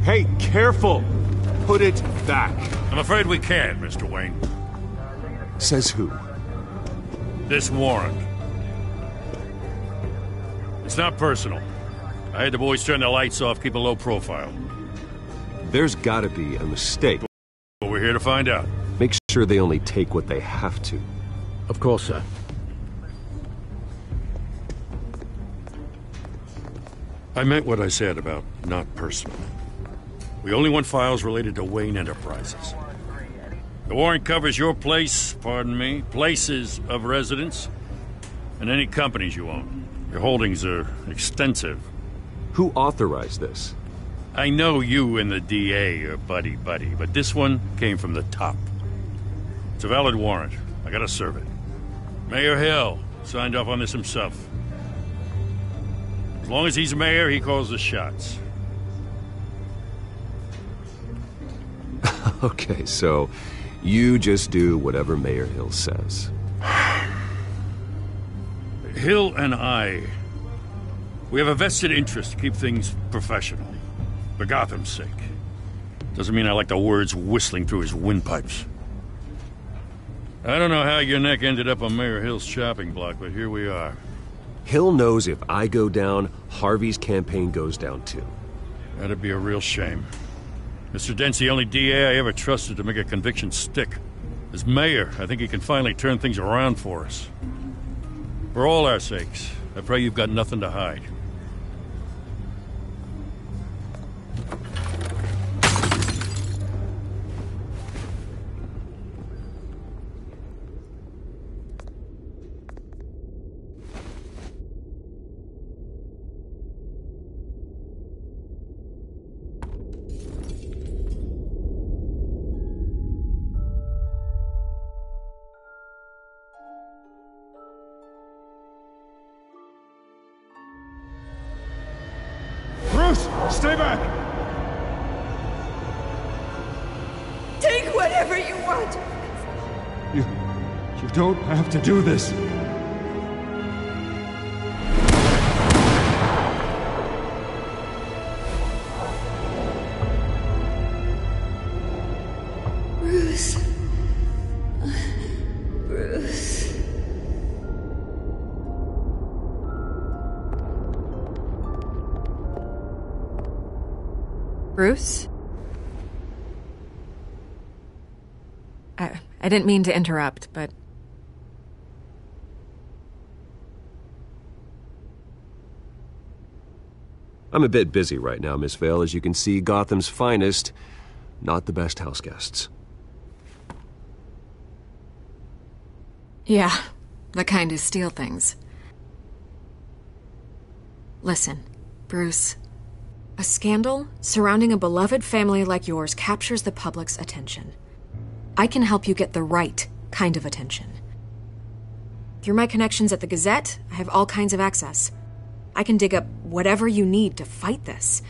Hey, careful! Put it back. I'm afraid we can't, Mr. Wayne. Says who? This warrant. It's not personal. I had the boys turn the lights off, keep a low profile. There's gotta be a mistake. But we're here to find out. Make sure they only take what they have to. Of course, sir. I meant what I said about not personal. We only want files related to Wayne Enterprises. The warrant covers your place, pardon me, places of residence, and any companies you own. Your holdings are extensive. Who authorized this? I know you and the DA are buddy-buddy, but this one came from the top. It's a valid warrant. I gotta serve it. Mayor Hill signed off on this himself. As long as he's mayor, he calls the shots. Okay, so you just do whatever Mayor Hill says. Hill and I, we have a vested interest to keep things professional. For Gotham's sake. Doesn't mean I like the words whistling through his windpipes. I don't know how your neck ended up on Mayor Hill's chopping block, but here we are. Hill knows if I go down, Harvey's campaign goes down too. That'd be a real shame. Mr. Dent's the only DA I ever trusted to make a conviction stick. As mayor, I think he can finally turn things around for us. For all our sakes, I pray you've got nothing to hide. Stay back! Take whatever you want! You don't have to do this. Bruce. Bruce. Bruce? I didn't mean to interrupt, but... I'm a bit busy right now, Miss Vale. As you can see, Gotham's finest, not the best house guests. Yeah, the kind who steal things. Listen, Bruce. A scandal surrounding a beloved family like yours captures the public's attention. I can help you get the right kind of attention. Through my connections at the Gazette, I have all kinds of access. I can dig up whatever you need to fight this.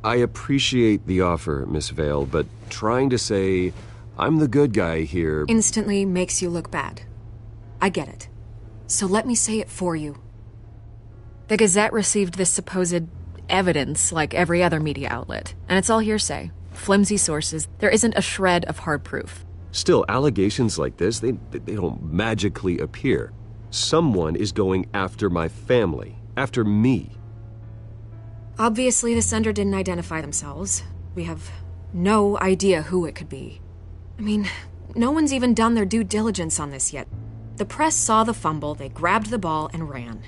I appreciate the offer, Miss Vale, but trying to say I'm the good guy here. Instantly makes you look bad. I get it. So let me say it for you. The Gazette received this supposed evidence like every other media outlet, and it's all hearsay. Flimsy sources. There isn't a shred of hard proof. Still, allegations like this, they don't magically appear. Someone is going after my family, after me. Obviously, the sender didn't identify themselves. We have no idea who it could be. I mean, no one's even done their due diligence on this yet. The press saw the fumble, they grabbed the ball and ran.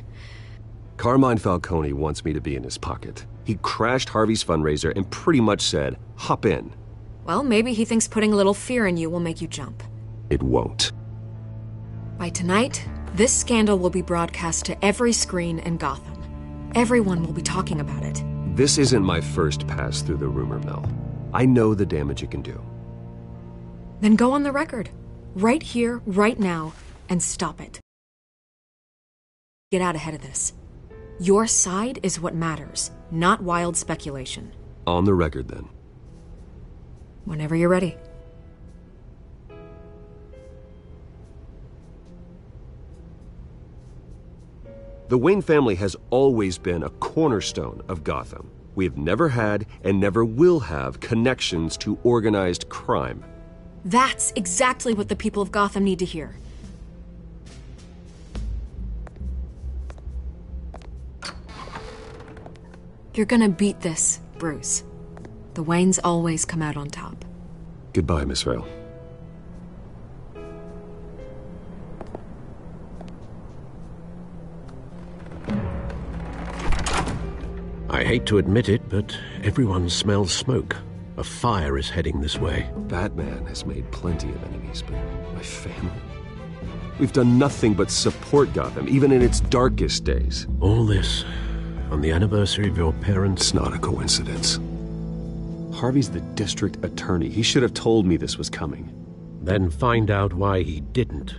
Carmine Falcone wants me to be in his pocket. He crashed Harvey's fundraiser and pretty much said, hop in. Well, maybe he thinks putting a little fear in you will make you jump. It won't. By tonight, this scandal will be broadcast to every screen in Gotham. Everyone will be talking about it. This isn't my first pass through the rumor mill. I know the damage it can do. Then go on the record. Right here, right now, and stop it. Get out ahead of this. Your side is what matters, not wild speculation. On the record, then. Whenever you're ready. The Wayne family has always been a cornerstone of Gotham. We have never had and never will have connections to organized crime. That's exactly what the people of Gotham need to hear. You're gonna beat this, Bruce. The Waynes always come out on top. Goodbye, Miss Vale. I hate to admit it, but everyone smells smoke. A fire is heading this way. Batman has made plenty of enemies, but my family? We've done nothing but support Gotham, even in its darkest days. All this on the anniversary of your parents'... It's not a coincidence. Harvey's the district attorney. He should have told me this was coming. Then find out why he didn't.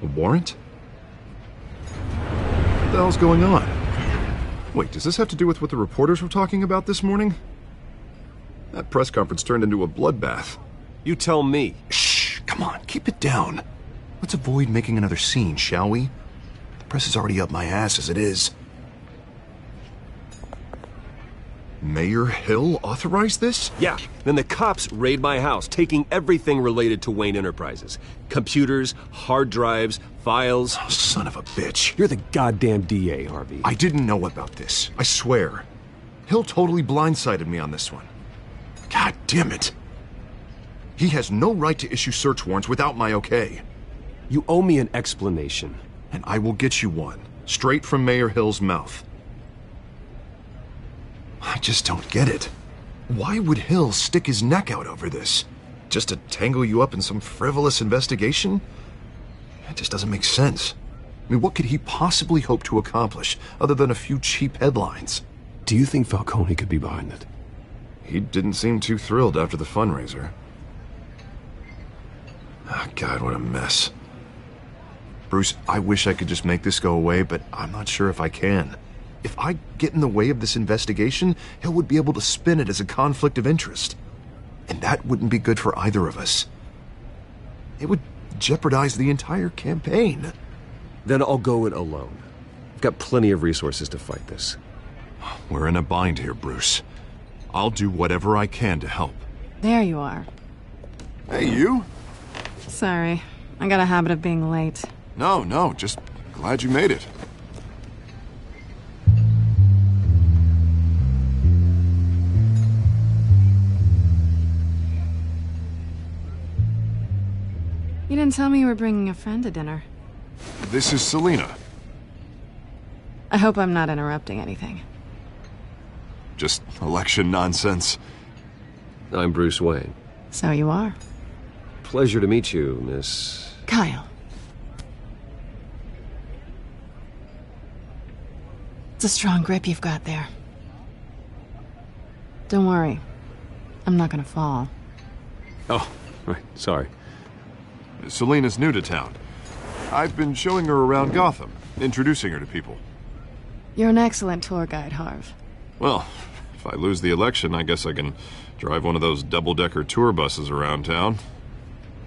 A warrant? What the hell's going on? Wait, does this have to do with what the reporters were talking about this morning? That press conference turned into a bloodbath. You tell me. Shh, come on, keep it down. Let's avoid making another scene, shall we? The press is already up my ass as it is. Mayor Hill authorized this? Yeah, then the cops raid my house, taking everything related to Wayne Enterprises. Computers, hard drives, files. Oh, son of a bitch. You're the goddamn DA, Harvey. I didn't know about this, I swear. Hill totally blindsided me on this one. God damn it. He has no right to issue search warrants without my okay. You owe me an explanation. And I will get you one, straight from Mayor Hill's mouth. I just don't get it. Why would Hill stick his neck out over this? Just to tangle you up in some frivolous investigation? It just doesn't make sense. I mean, what could he possibly hope to accomplish other than a few cheap headlines? Do you think Falcone could be behind it? He didn't seem too thrilled after the fundraiser. Oh, God, what a mess. Bruce, I wish I could just make this go away, but I'm not sure if I can. If I get in the way of this investigation, Hill would be able to spin it as a conflict of interest. And that wouldn't be good for either of us. It would jeopardize the entire campaign. Then I'll go it alone. I've got plenty of resources to fight this. We're in a bind here, Bruce. I'll do whatever I can to help. There you are. Hey, you? Sorry. I got a habit of being late. No, just glad you made it. You didn't tell me you were bringing a friend to dinner. This is Selina. I hope I'm not interrupting anything. Just election nonsense. I'm Bruce Wayne. So you are. Pleasure to meet you, Miss... Kyle. It's a strong grip you've got there. Don't worry. I'm not gonna fall. Oh, right. Sorry. Selina's new to town. I've been showing her around Gotham, introducing her to people. You're an excellent tour guide, Harv. Well, if I lose the election, I guess I can drive one of those double-decker tour buses around town.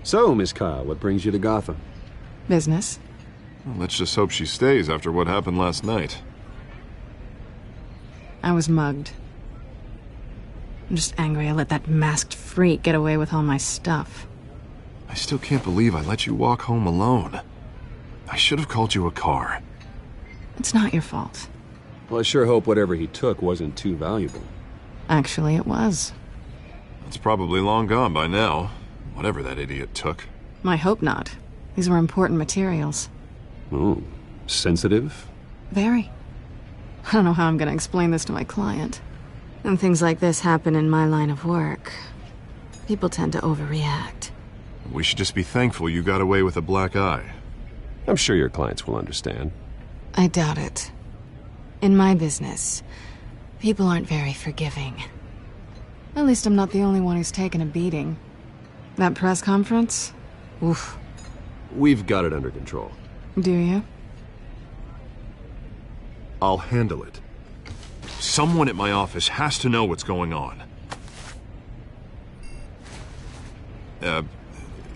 So, Miss Kyle, what brings you to Gotham? Business. Well, let's just hope she stays after what happened last night. I was mugged. I'm just angry I let that masked freak get away with all my stuff. I still can't believe I let you walk home alone. I should have called you a car. It's not your fault. Well, I sure hope whatever he took wasn't too valuable. Actually, it was. It's probably long gone by now, whatever that idiot took. I hope not. These were important materials. Ooh, sensitive? Very. I don't know how I'm gonna explain this to my client. When things like this happen in my line of work, people tend to overreact. We should just be thankful you got away with a black eye. I'm sure your clients will understand. I doubt it. In my business, people aren't very forgiving. At least I'm not the only one who's taken a beating. That press conference? Oof. We've got it under control. Do you? I'll handle it. Someone at my office has to know what's going on.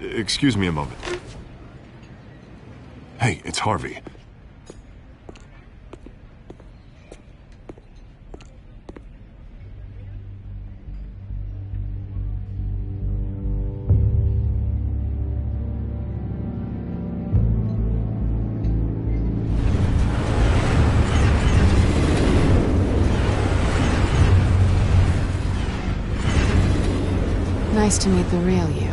Excuse me a moment. Hey, it's Harvey. Nice to meet the real you.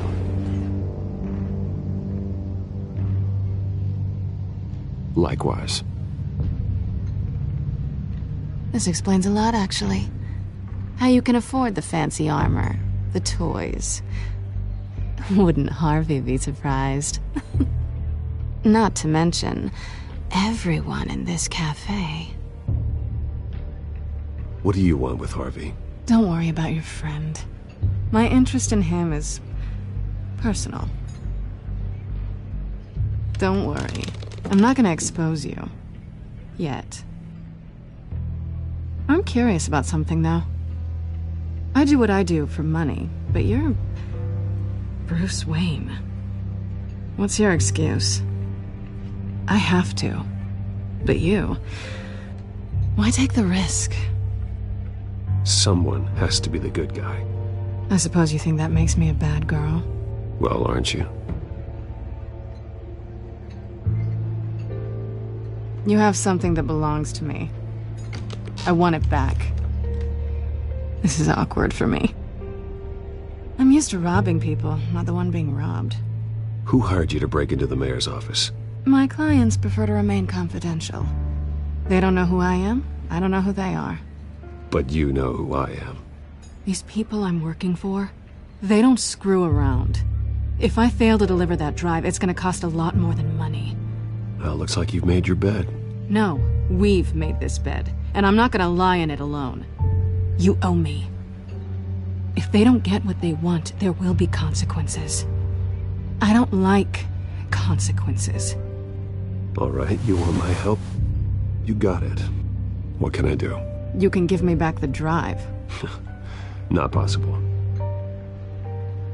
Likewise. This explains a lot, actually. How you can afford the fancy armor, the toys. Wouldn't Harvey be surprised? Not to mention, everyone in this cafe. What do you want with Harvey? Don't worry about your friend. My interest in him is personal. Don't worry. I'm not gonna expose you. Yet. I'm curious about something, though. I do what I do for money, but you're Bruce Wayne. What's your excuse? I have to. But you... why take the risk? Someone has to be the good guy. I suppose you think that makes me a bad girl. Well, aren't you? You have something that belongs to me. I want it back. This is awkward for me. I'm used to robbing people, not the one being robbed. Who hired you to break into the mayor's office? My clients prefer to remain confidential. They don't know who I am, I don't know who they are. But you know who I am. These people I'm working for, they don't screw around. If I fail to deliver that drive, it's gonna cost a lot more than money. Well, looks like you've made your bed. No, we've made this bed, and I'm not gonna lie in it alone. You owe me. If they don't get what they want, there will be consequences. I don't like consequences. All right, you want my help? You got it. What can I do? You can give me back the drive. Not possible.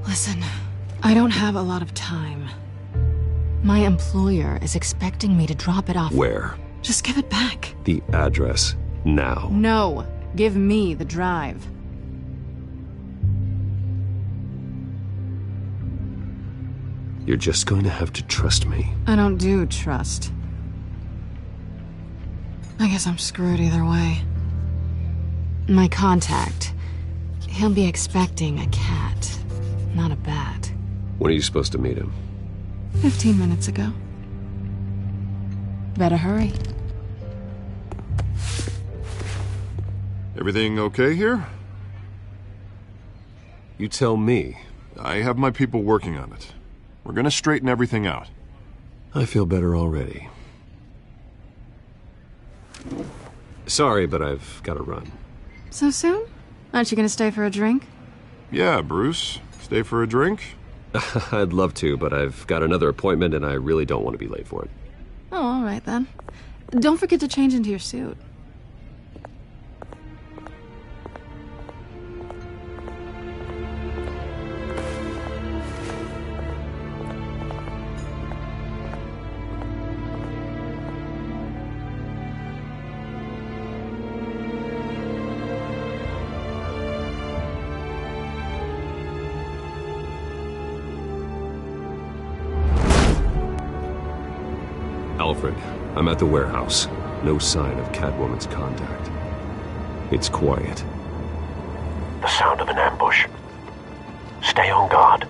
Listen, I don't have a lot of time. My employer is expecting me to drop it off. Where? Just give it back. The address, now. No, give me the drive. You're just going to have to trust me. I don't do trust. I guess I'm screwed either way. My contact, he'll be expecting a cat, not a bat. When are you supposed to meet him? 15 minutes ago. Better hurry. Everything okay here? You tell me. I have my people working on it. We're gonna straighten everything out. I feel better already. Sorry, but I've got to run. So soon? Aren't you gonna stay for a drink? Yeah, Bruce. Stay for a drink? I'd love to, but I've got another appointment and I really don't want to be late for it. Oh, all right then. Don't forget to change into your suit. Alfred, I'm at the warehouse. No sign of Catwoman's contact. It's quiet. The sound of an ambush. Stay on guard.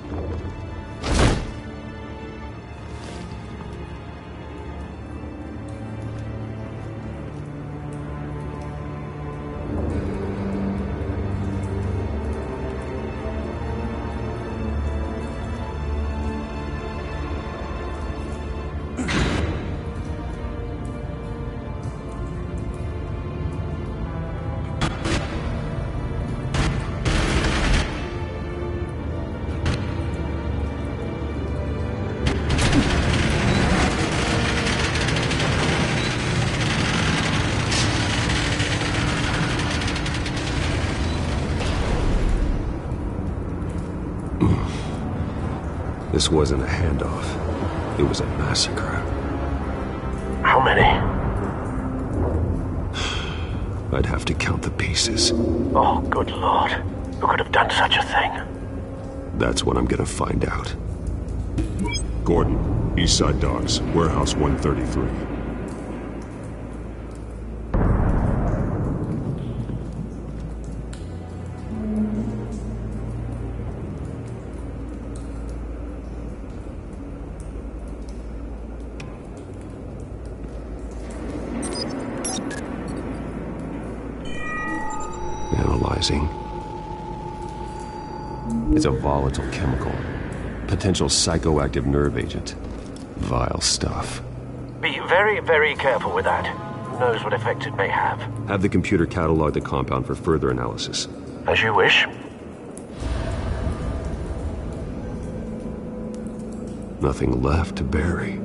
This wasn't a handoff. It was a massacre. How many? I'd have to count the pieces. Oh, good Lord. Who could have done such a thing? That's what I'm gonna find out. Gordon, Eastside Docks, Warehouse 133. Analyzing. It's a volatile chemical. Potential psychoactive nerve agent. Vile stuff. Be very, very careful with that. Who knows what effects it may have. Have the computer catalog the compound for further analysis. As you wish. Nothing left to bury.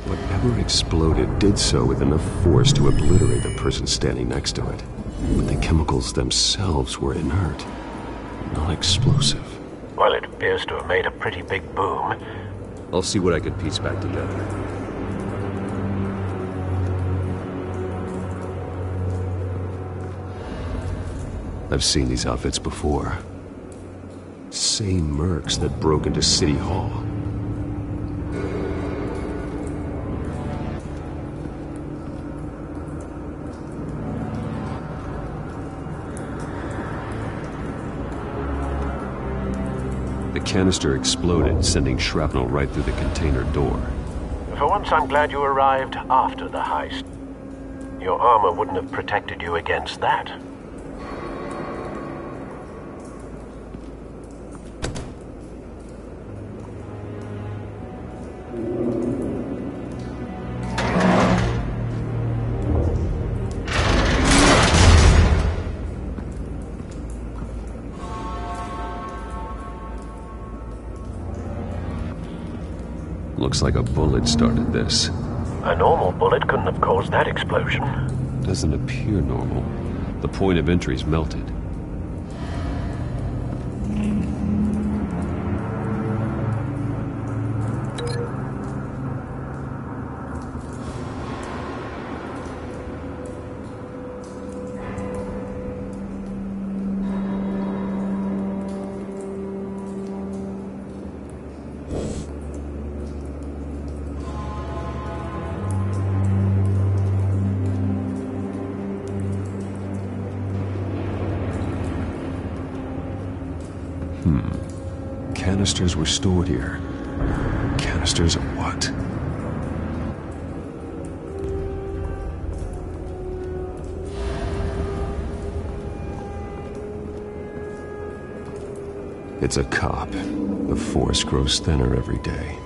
Whatever exploded did so with enough force to obliterate the person standing next to it. But the chemicals themselves were inert, non-explosive. Well, it appears to have made a pretty big boom. I'll see what I can piece back together. I've seen these outfits before. Same mercs that broke into City Hall. The canister exploded, sending shrapnel right through the container door. For once, I'm glad you arrived after the heist. Your armor wouldn't have protected you against that. Looks like a bullet started this. A normal bullet couldn't have caused that explosion. Doesn't appear normal. The point of entry's melted. Canisters were stored here. Canisters of what? It's a cop. The force grows thinner every day.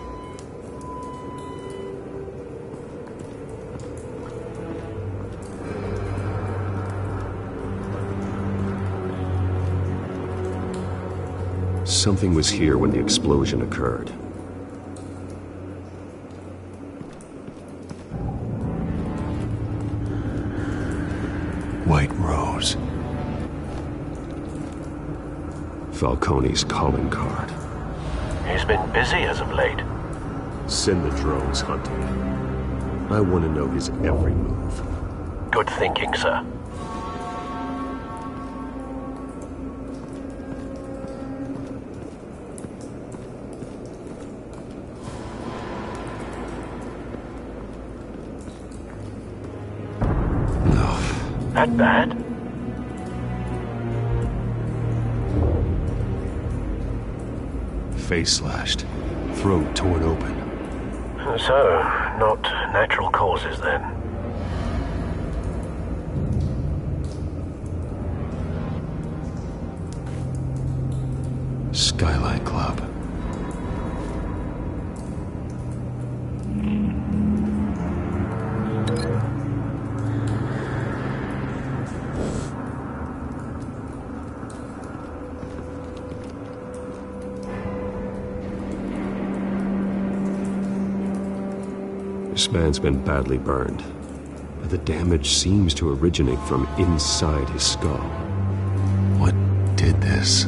Something was here when the explosion occurred. White Rose. Falcone's calling card. He's been busy as of late. Send the drones hunting. I want to know his every move. Good thinking, sir. That bad? Face slashed, throat torn open. So, not natural causes then. Skyline Club. This man's been badly burned, but the damage seems to originate from inside his skull. What did this?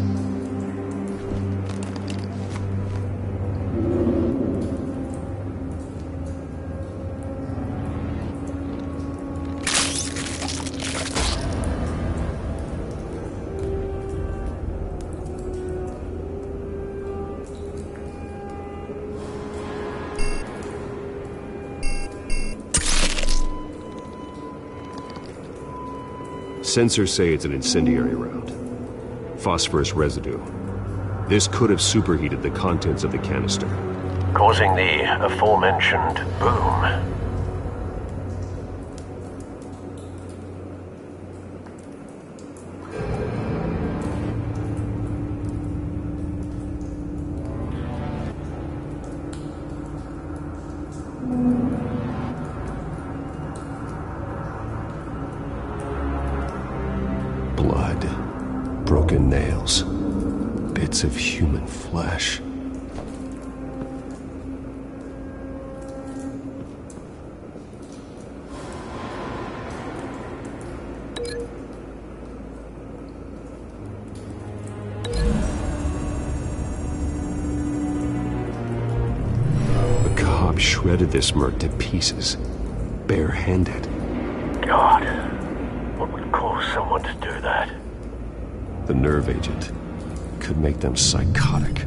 Sensors say it's an incendiary round. Phosphorus residue. This could have superheated the contents of the canister, causing the aforementioned boom. Broken nails. Bits of human flesh. The cop shredded this merc to pieces, barehanded. God, what would cause someone to do that? The nerve agent could make them psychotic.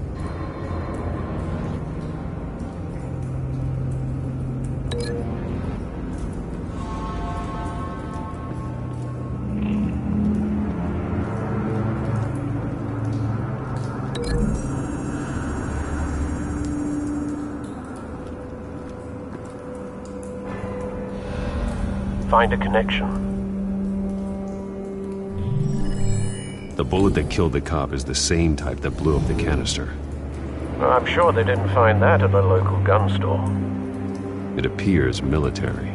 Find a connection. The bullet that killed the cop is the same type that blew up the canister. I'm sure they didn't find that at the local gun store. It appears military.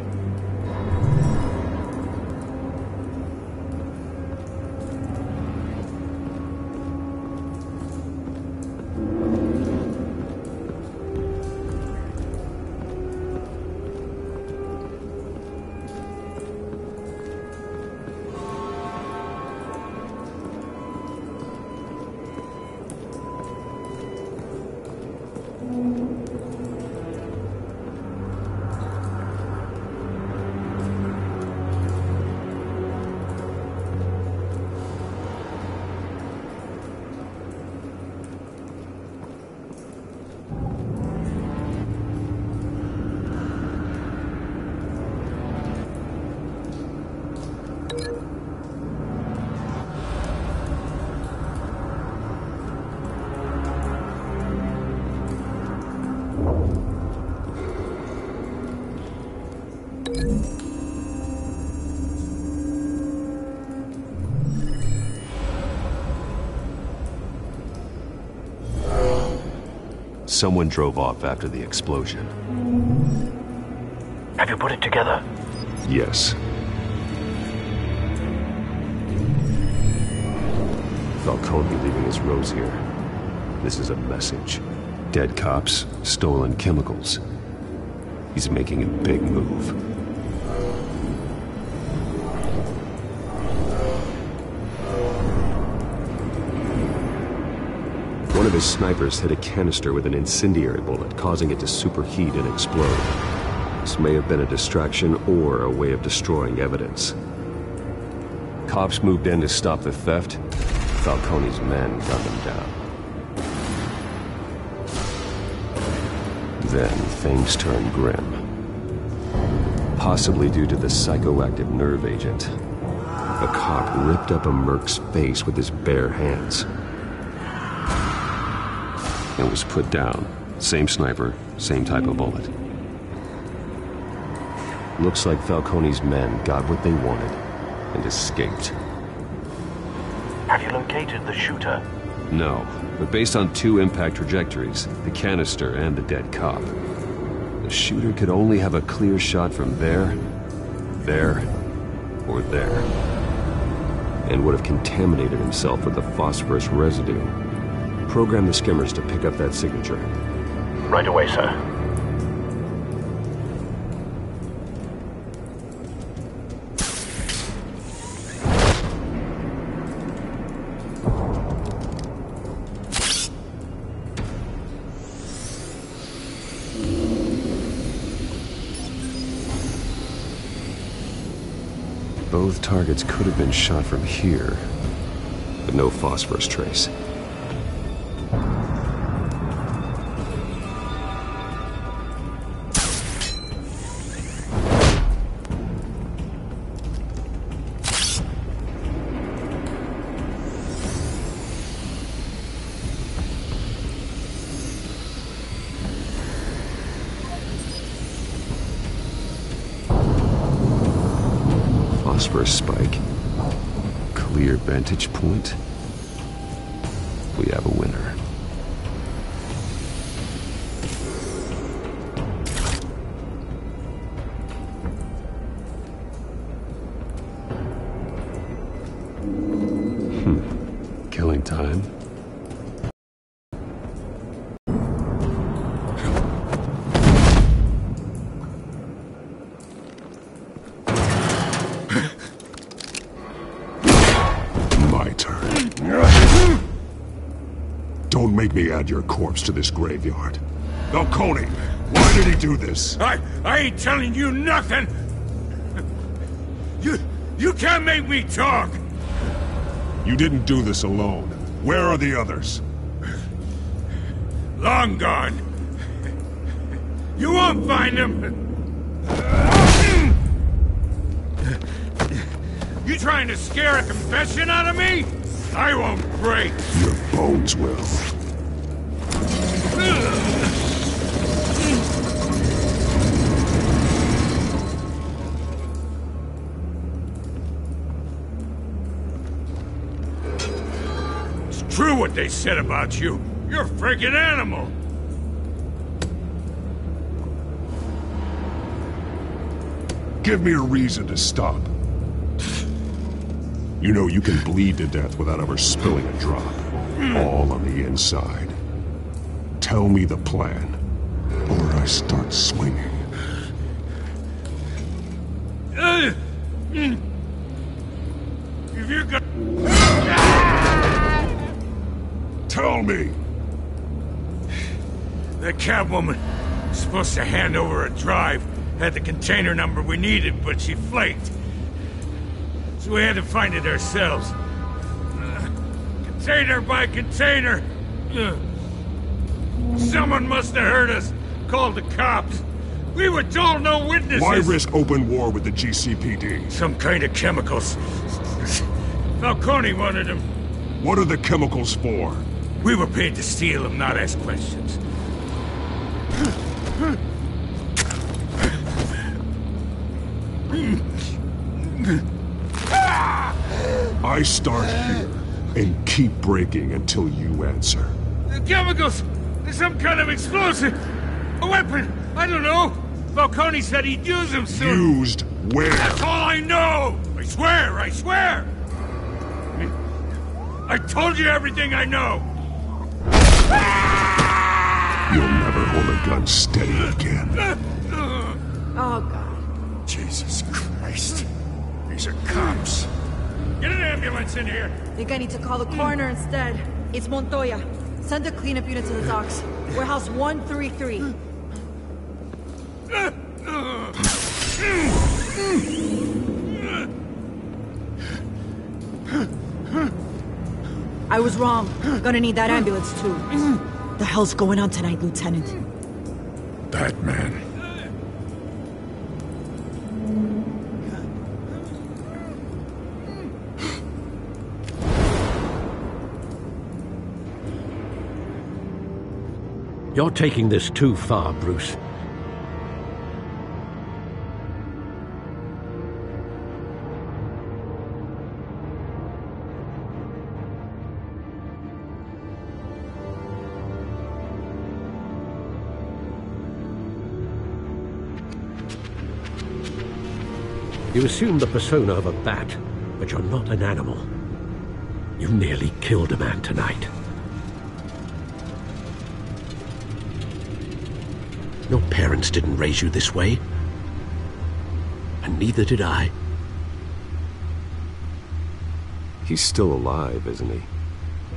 someone drove off after the explosion. Have you put it together? Yes. Falcone leaving his rose here. This is a message. Dead cops, stolen chemicals. He's making a big move. One of his snipers hit a canister with an incendiary bullet, causing it to superheat and explode. This may have been a distraction or a way of destroying evidence. Cops moved in to stop the theft. Falcone's men gunned them down. Then things turned grim. Possibly due to the psychoactive nerve agent. A cop ripped up a merc's face with his bare hands. And was put down. Same sniper, same type of bullet. Looks like Falcone's men got what they wanted and escaped. Have you located the shooter? No, but based on 2 impact trajectories, the canister and the dead cop, the shooter could only have a clear shot from there, or there, and would have contaminated himself with the phosphorus residue. Program the skimmers to pick up that signature. Right away, sir. Both targets could have been shot from here, but no phosphorus trace. Phosphorus spike. Clear vantage point. We have a winner. Killing time. Don't make me add your corpse to this graveyard. Falcone, why did he do this? I ain't telling you nothing! You can't make me talk! You didn't do this alone. Where are the others? Long gone. You won't find them! You trying to scare a confession out of me? I won't break. Your bones will. It's true what they said about you. You're a freaking animal. Give me a reason to stop. You know you can bleed to death without ever spilling a drop. All on the inside. Tell me the plan, or I start swinging. If you're gonna... Tell me! The Catwoman was supposed to hand over a drive. Had the container number we needed, but she flaked. So we had to find it ourselves. Container by container. Someone must have heard us. Called the cops. We were told no witnesses. Why risk open war with the GCPD? Some kind of chemicals. Falcone wanted them. What are the chemicals for? We were paid to steal them, not ask questions. I start here and keep breaking until you answer. The chemicals There's some kind of explosive. A weapon. I don't know. Falcone said he'd use them soon. Used where? That's all I know. I swear. I told you everything I know. You'll never hold a gun steady again. Oh, God. Jesus Christ. These are cops. Get an ambulance in here. Think I need to call the coroner instead. It's Montoya. Send a cleanup unit to the docks. Warehouse 133. I was wrong. Gonna need that ambulance, too. The hell's going on tonight, Lieutenant? Batman. You're taking this too far, Bruce. You assume the persona of a bat, but you're not an animal. You nearly killed a man tonight. Your parents didn't raise you this way. And neither did I. He's still alive, isn't he?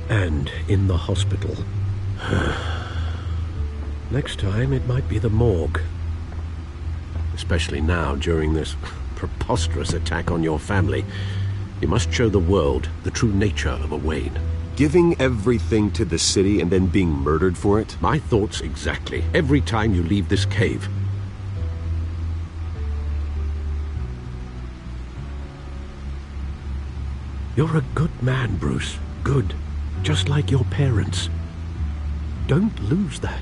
And in the hospital. Next time, it might be the morgue. Especially now, during this preposterous attack on your family. You must show the world the true nature of a Wayne. Giving everything to the city and then being murdered for it? My thoughts exactly. Every time you leave this cave. You're a good man, Bruce. Good. Just like your parents. Don't lose that.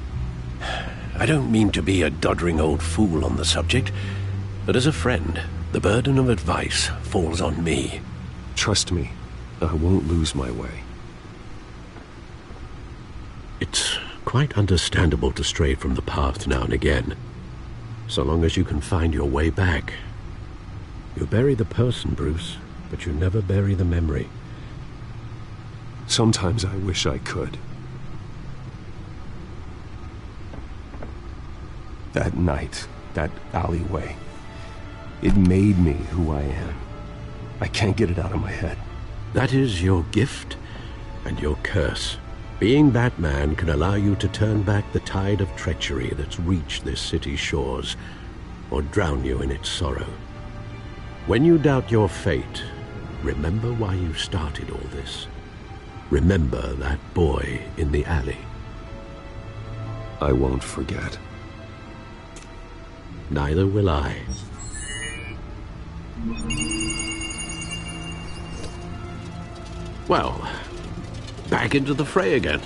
I don't mean to be a doddering old fool on the subject, but as a friend, the burden of advice falls on me. Trust me, I won't lose my way. It's quite understandable to stray from the path now and again, so long as you can find your way back. You bury the person, Bruce, but you never bury the memory. Sometimes I wish I could. That night, that alleyway, it made me who I am. I can't get it out of my head. That is your gift and your curse. Being Batman can allow you to turn back the tide of treachery that's reached this city's shores, or drown you in its sorrow. When you doubt your fate, remember why you started all this. Remember that boy in the alley. I won't forget. Neither will I. Well, back into the fray again.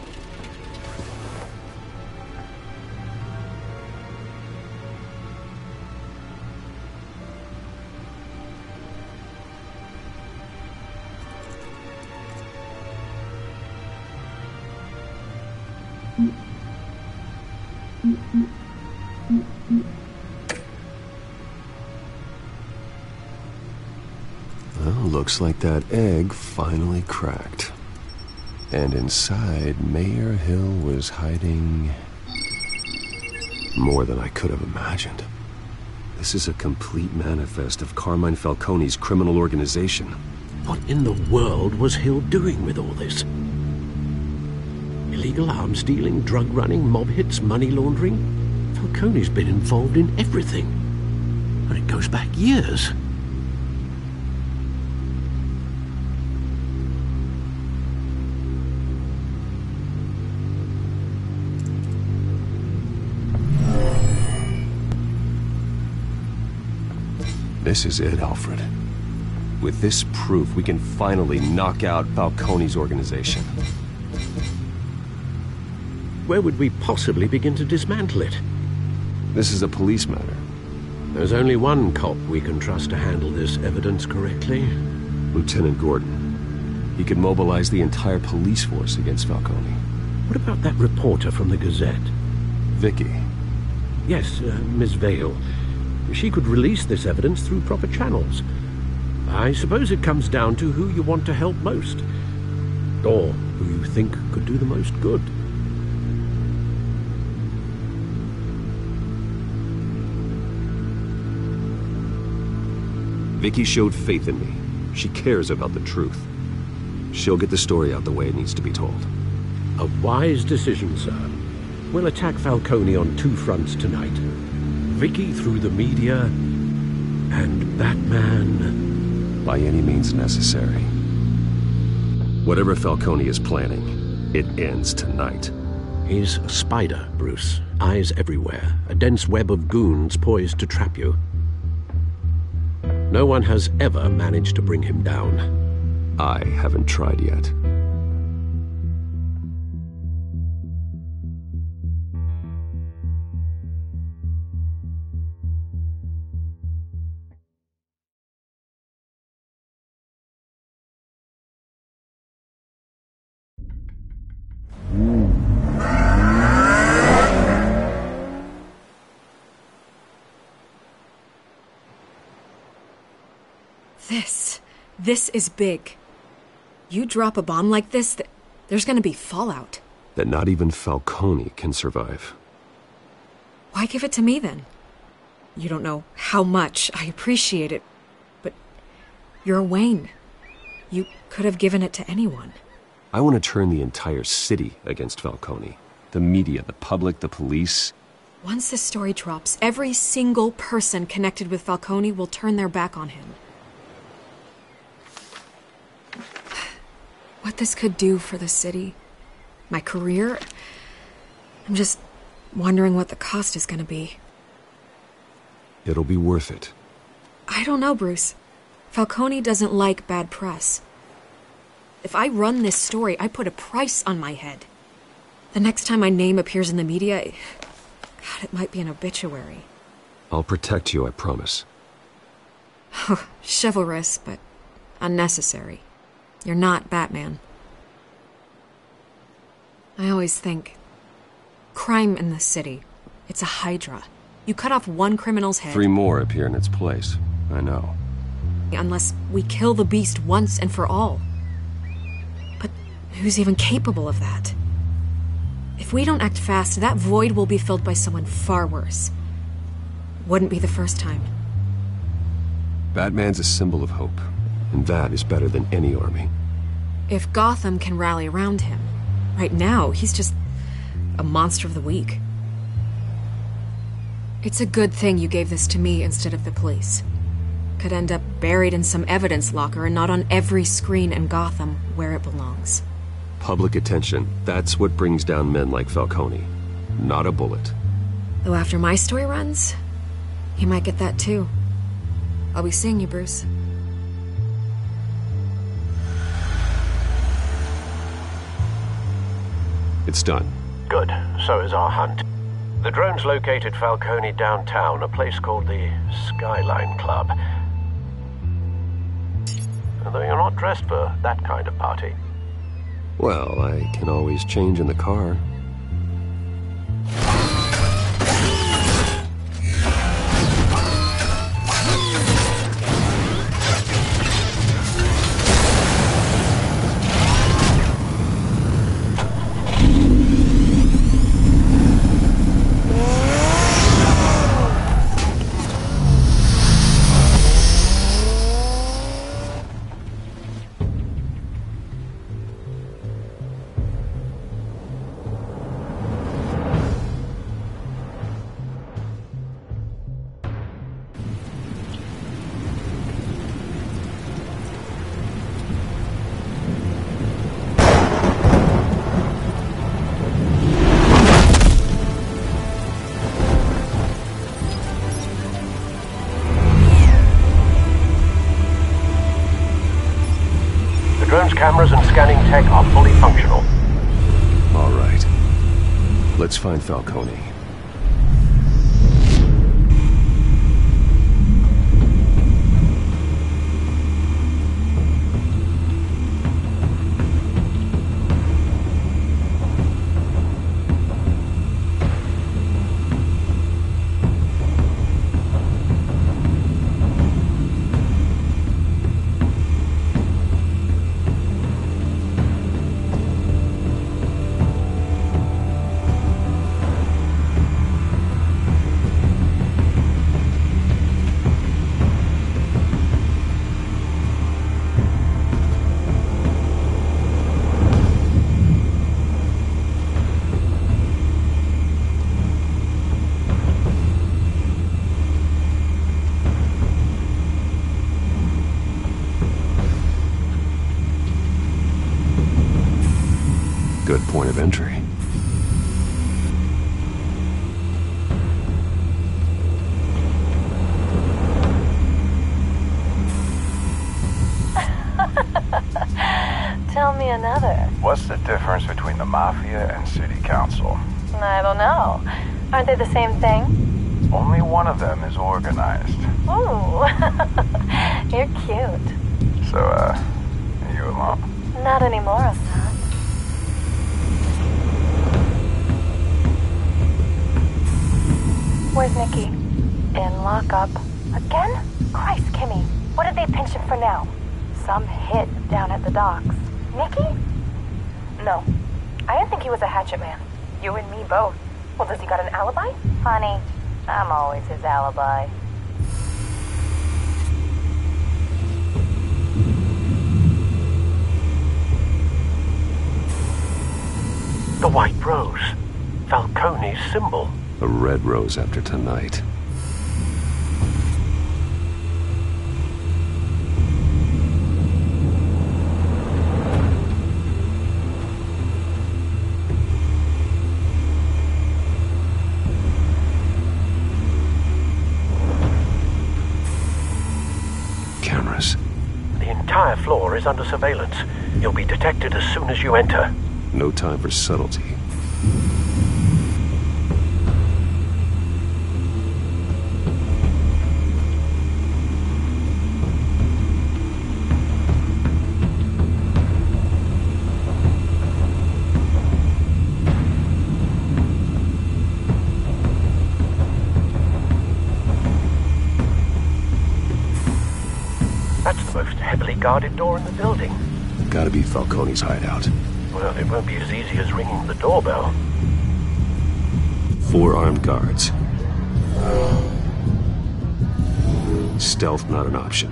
Well, looks like that egg finally cracked. And inside, Mayor Hill was hiding more than I could have imagined. This is a complete manifest of Carmine Falcone's criminal organization. What in the world was Hill doing with all this? Illegal arms dealing, drug running, mob hits, money laundering? Falcone's been involved in everything. And it goes back years. This is it, Alfred. With this proof, we can finally knock out Falcone's organization. Where would we possibly begin to dismantle it? This is a police matter. There's only one cop we can trust to handle this evidence correctly. Lieutenant Gordon. He could mobilize the entire police force against Falcone. What about that reporter from the Gazette? Vicky. Yes, Miss Vale. She could release this evidence through proper channels. I suppose it comes down to who you want to help most. Or who you think could do the most good. Vicky showed faith in me. She cares about the truth. She'll get the story out the way it needs to be told. A wise decision, sir. We'll attack Falcone on two fronts tonight. Vicky through the media, and Batman... by any means necessary. Whatever Falcone is planning, it ends tonight. He's a spider, Bruce. Eyes everywhere. A dense web of goons poised to trap you. No one has ever managed to bring him down. I haven't tried yet. This is big. You drop a bomb like this, there's gonna be fallout. That not even Falcone can survive. Why give it to me, then? You don't know how much I appreciate it, but you're Wayne. You could have given it to anyone. I want to turn the entire city against Falcone. The media, the public, the police. Once this story drops, every single person connected with Falcone will turn their back on him. What this could do for the city, my career, I'm just wondering what the cost is going to be. It'll be worth it. I don't know, Bruce. Falcone doesn't like bad press. If I run this story, I put a price on my head. The next time my name appears in the media, God, it might be an obituary. I'll protect you, I promise. Chivalrous, but unnecessary. You're not Batman. I always think, crime in the city, it's a hydra. You cut off one criminal's head... 3 more appear in its place. I know. Unless we kill the beast once and for all. But who's even capable of that? If we don't act fast, that void will be filled by someone far worse. Wouldn't be the first time. Batman's a symbol of hope, and that is better than any army. If Gotham can rally around him, right now he's just a monster of the week. It's a good thing you gave this to me instead of the police. Could end up buried in some evidence locker and not on every screen in Gotham where it belongs. Public attention, that's what brings down men like Falcone. Not a bullet. Though after my story runs, he might get that too. I'll be seeing you, Bruce. It's done. Good. So is our hunt. The drones located Falcone downtown, a place called the Skyline Club. Although you're not dressed for that kind of party. Well, I can always change in the car. Cameras and scanning tech are fully functional. All right. Let's find Falcone. of entry. Tell me another. What's the difference between the Mafia and City Council? I don't know. Aren't they the same thing? Only one of them is organized. Ooh. You're cute. So, are you alone? Not anymore, Oswald. Where's Nicky? In lockup. Again? Christ, Kimmy. What did they pinch him for now? Some hit down at the docks. Nicky? No. I didn't think he was a hatchet man. You and me both. Well, does he got an alibi? Honey, I'm always his alibi. The white rose. Falcone's symbol. A red rose after tonight. Cameras. The entire floor is under surveillance. You'll be detected as soon as you enter. No time for subtlety. That's the most heavily guarded door in the building. Gotta be Falcone's hideout. Well, it won't be as easy as ringing the doorbell. 4 armed guards. Stealth not an option.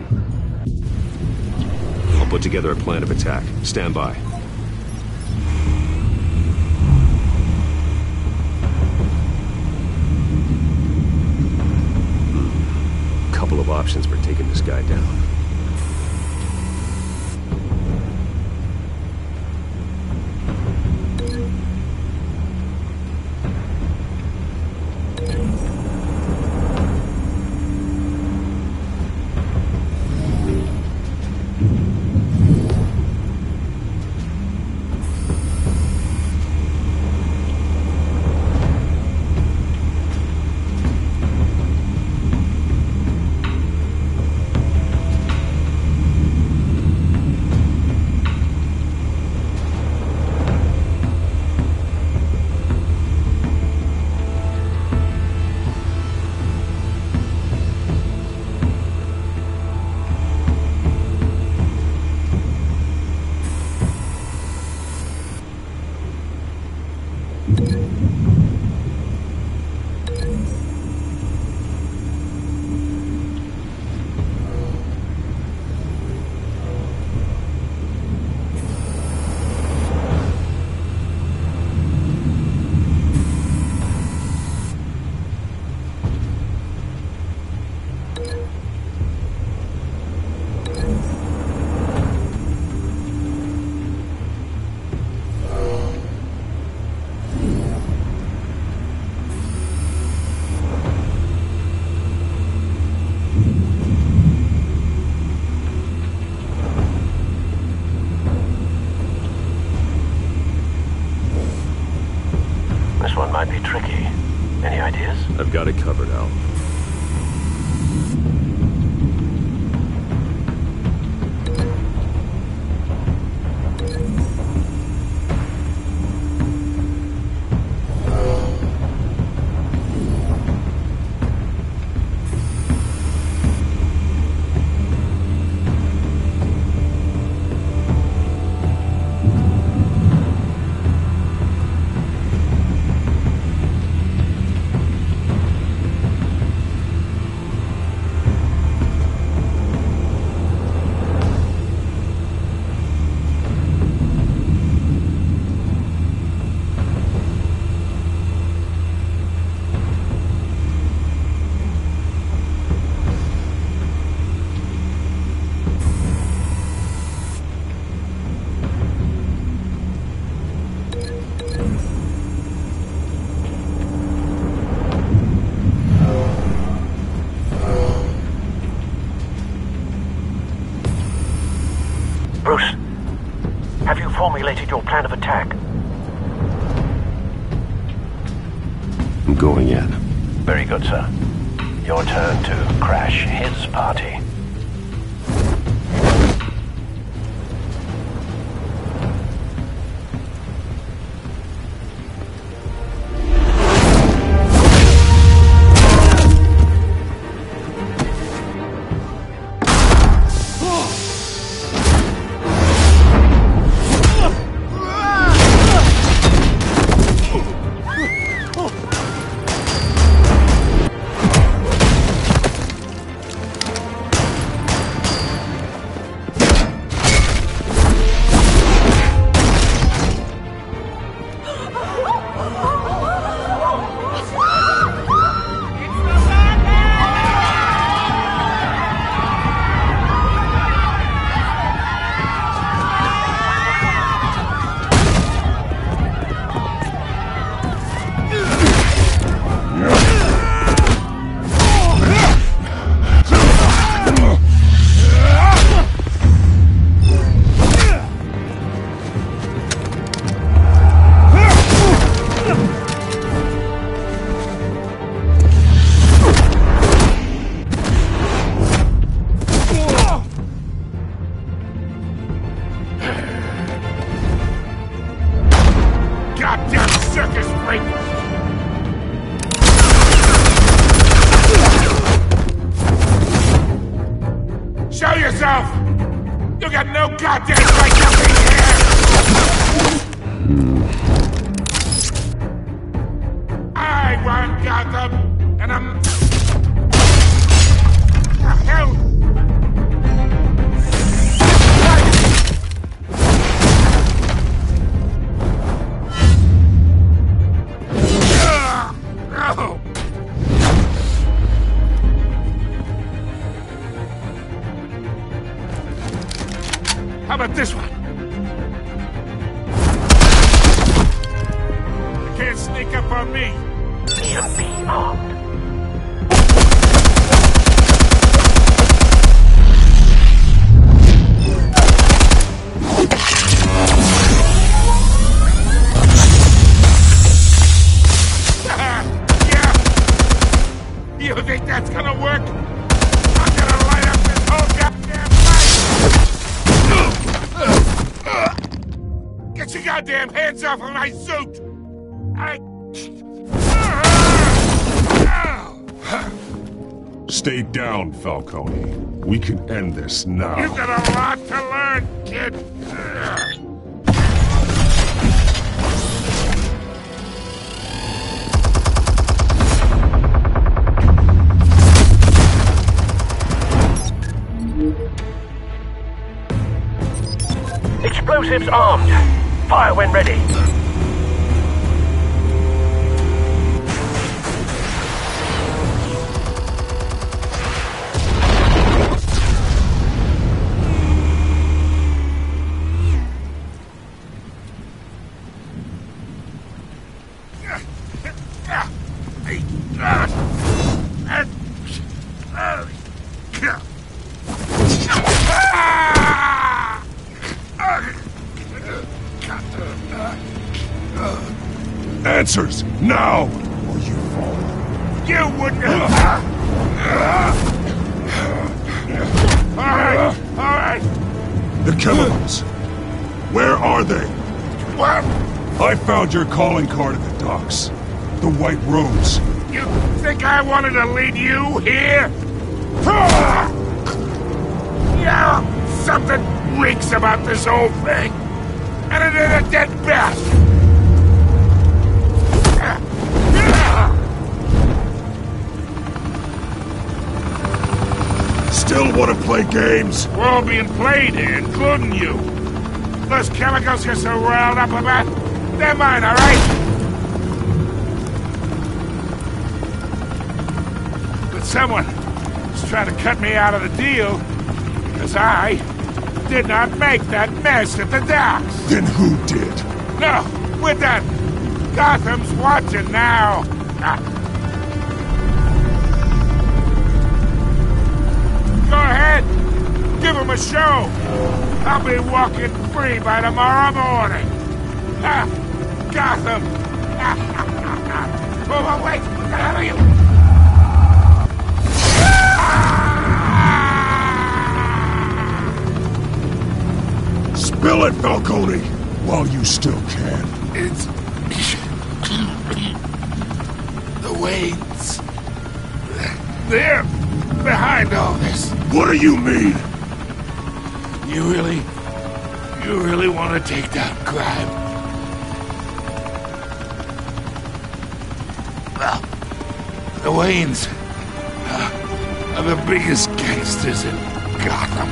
I'll put together a plan of attack. Stand by. Couple of options for taking this guy down. This one might be tricky. Any ideas? I've got it covered, Al. formulated your plan of attack. I'm going in. Very good, sir. Your turn to crash his party. How about this one? You can't sneak up on me. EMP armed. Yeah. You think that's gonna work? I'm gonna light up this whole goddamn place! Get your goddamn hands off of my suit! Stay down, Falcone. We can end this now. You've got a lot to learn, kid. Explosives armed. Fire when ready. Answers, now! Or you fall. You wouldn't have... Alright! The chemicals. Where are they? What? I found your calling card at the docks. The White Rose. You think I wanted to lead you here? Yeah, something reeks about this whole thing. And it is a dead bat. Still want to play games? We're all being played here, including you. Those chemicals you're so riled up about, they're mine, all right? But someone is trying to cut me out of the deal, because I did not make that mess at the docks. Then who did? No, we're done. Gotham's watching now. Go ahead. Give him a show! I'll be walking free by tomorrow morning! Ha! Gotham! Oh, wait! What the hell are you? Spill it, Falcone, while you still can. It's... the Waynes. They're behind all this. What do you mean? You really want to take down crime? Well, the Waynes are the biggest gangsters in Gotham.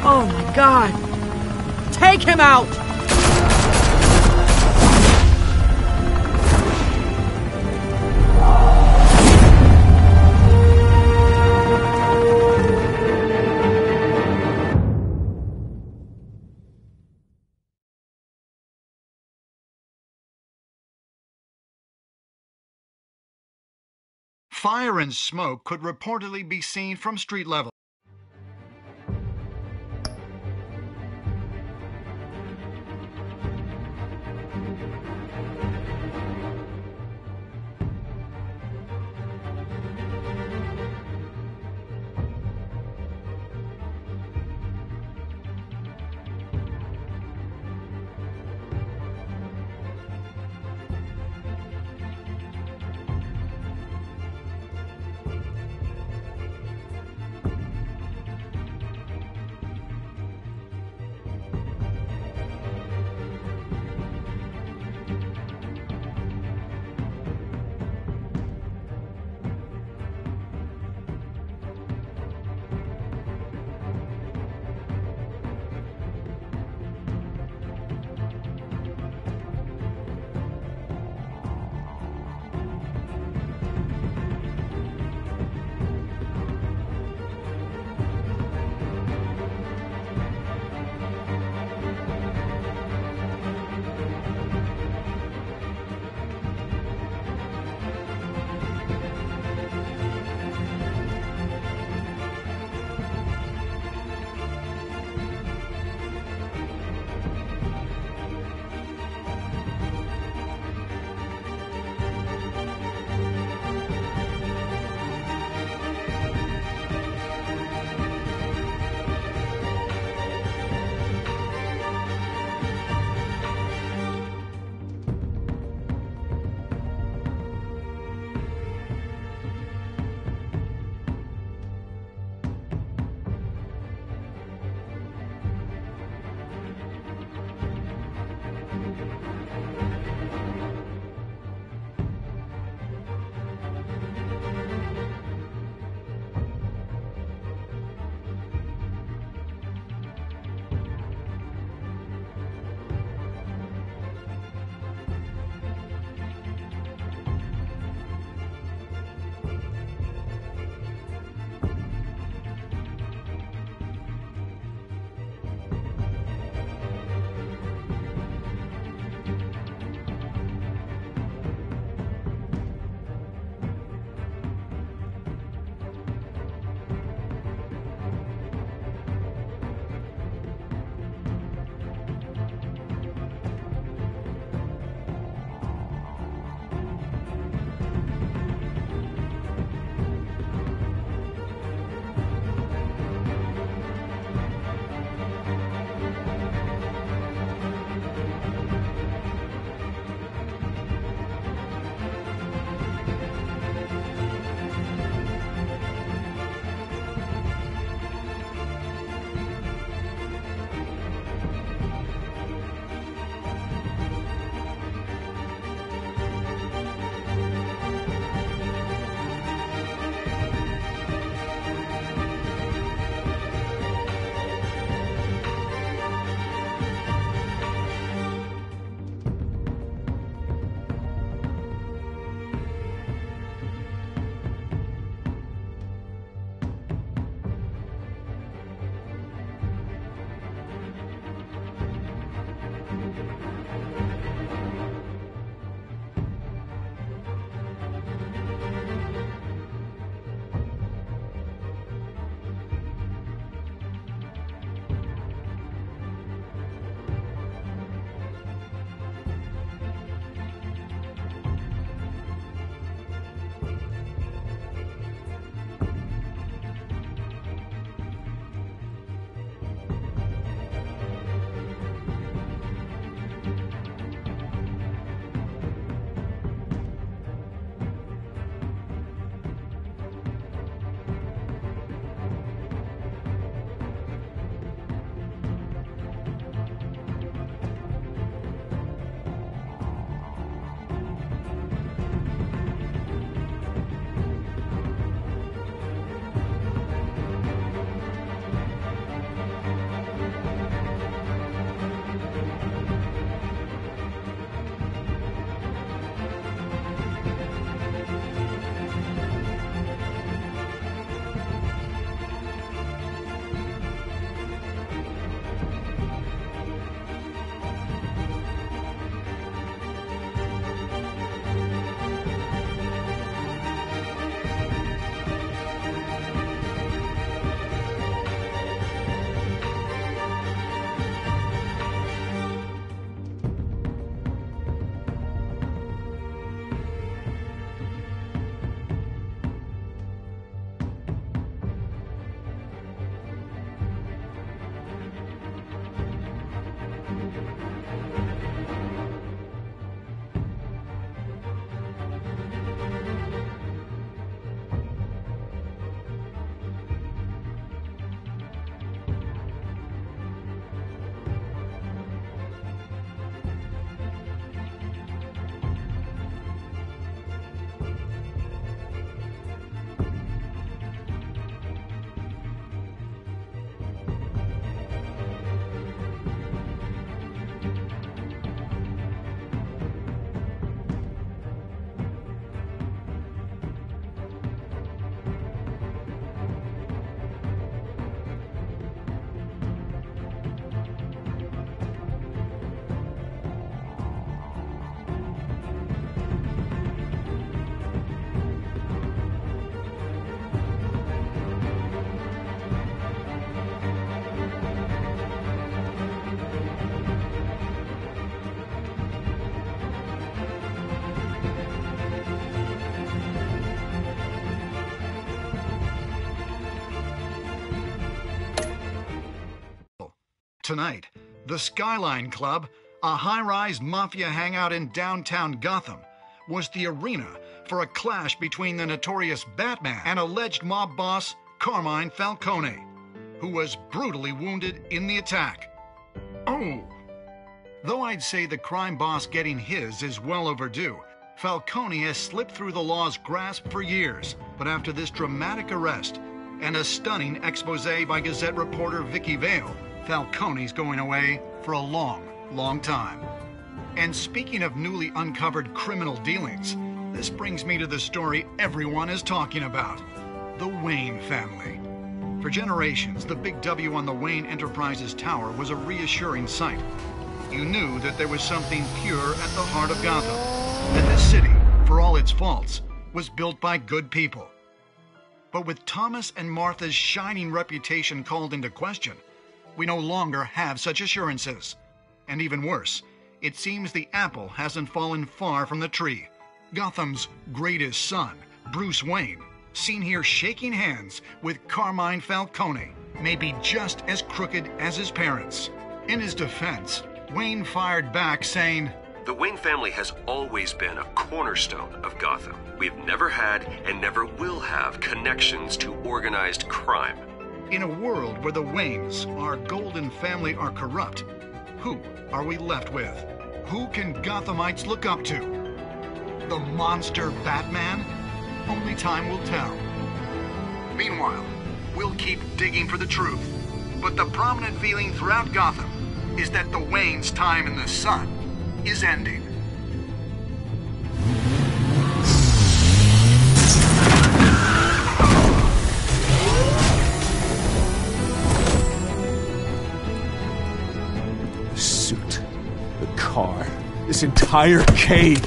Oh my God! Take him out! Fire and smoke could reportedly be seen from street level. Tonight, the Skyline Club, a high-rise mafia hangout in downtown Gotham, was the arena for a clash between the notorious Batman and alleged mob boss Carmine Falcone, who was brutally wounded in the attack. Oh! Though I'd say the crime boss getting his is well overdue, Falcone has slipped through the law's grasp for years, but after this dramatic arrest and a stunning expose by Gazette reporter Vicky Vale, Falcone's going away for a long, long time. And speaking of newly uncovered criminal dealings, this brings me to the story everyone is talking about: the Wayne family. For generations, the big W on the Wayne Enterprises Tower was a reassuring sight. You knew that there was something pure at the heart of Gotham, that this city, for all its faults, was built by good people. But with Thomas and Martha's shining reputation called into question, we no longer have such assurances. And even worse, it seems the apple hasn't fallen far from the tree. Gotham's greatest son, Bruce Wayne, seen here shaking hands with Carmine Falcone, may be just as crooked as his parents. In his defense, Wayne fired back saying, "The Wayne family has always been a cornerstone of Gotham. We've never had and never will have connections to organized crime." In a world where the Waynes, our golden family, are corrupt, who are we left with? Who can Gothamites look up to? The monster Batman? Only time will tell. Meanwhile, we'll keep digging for the truth. But the prominent feeling throughout Gotham is that the Waynes' time in the sun is ending. The suit, the car, this entire cave.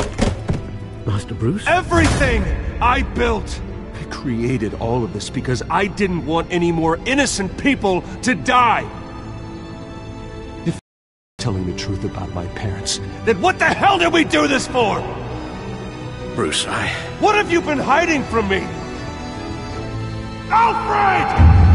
Master Bruce? Everything I built! I created all of this because I didn't want any more innocent people to die! If telling the truth about my parents, then what the hell did we do this for? Bruce, What have you been hiding from me? Alfred!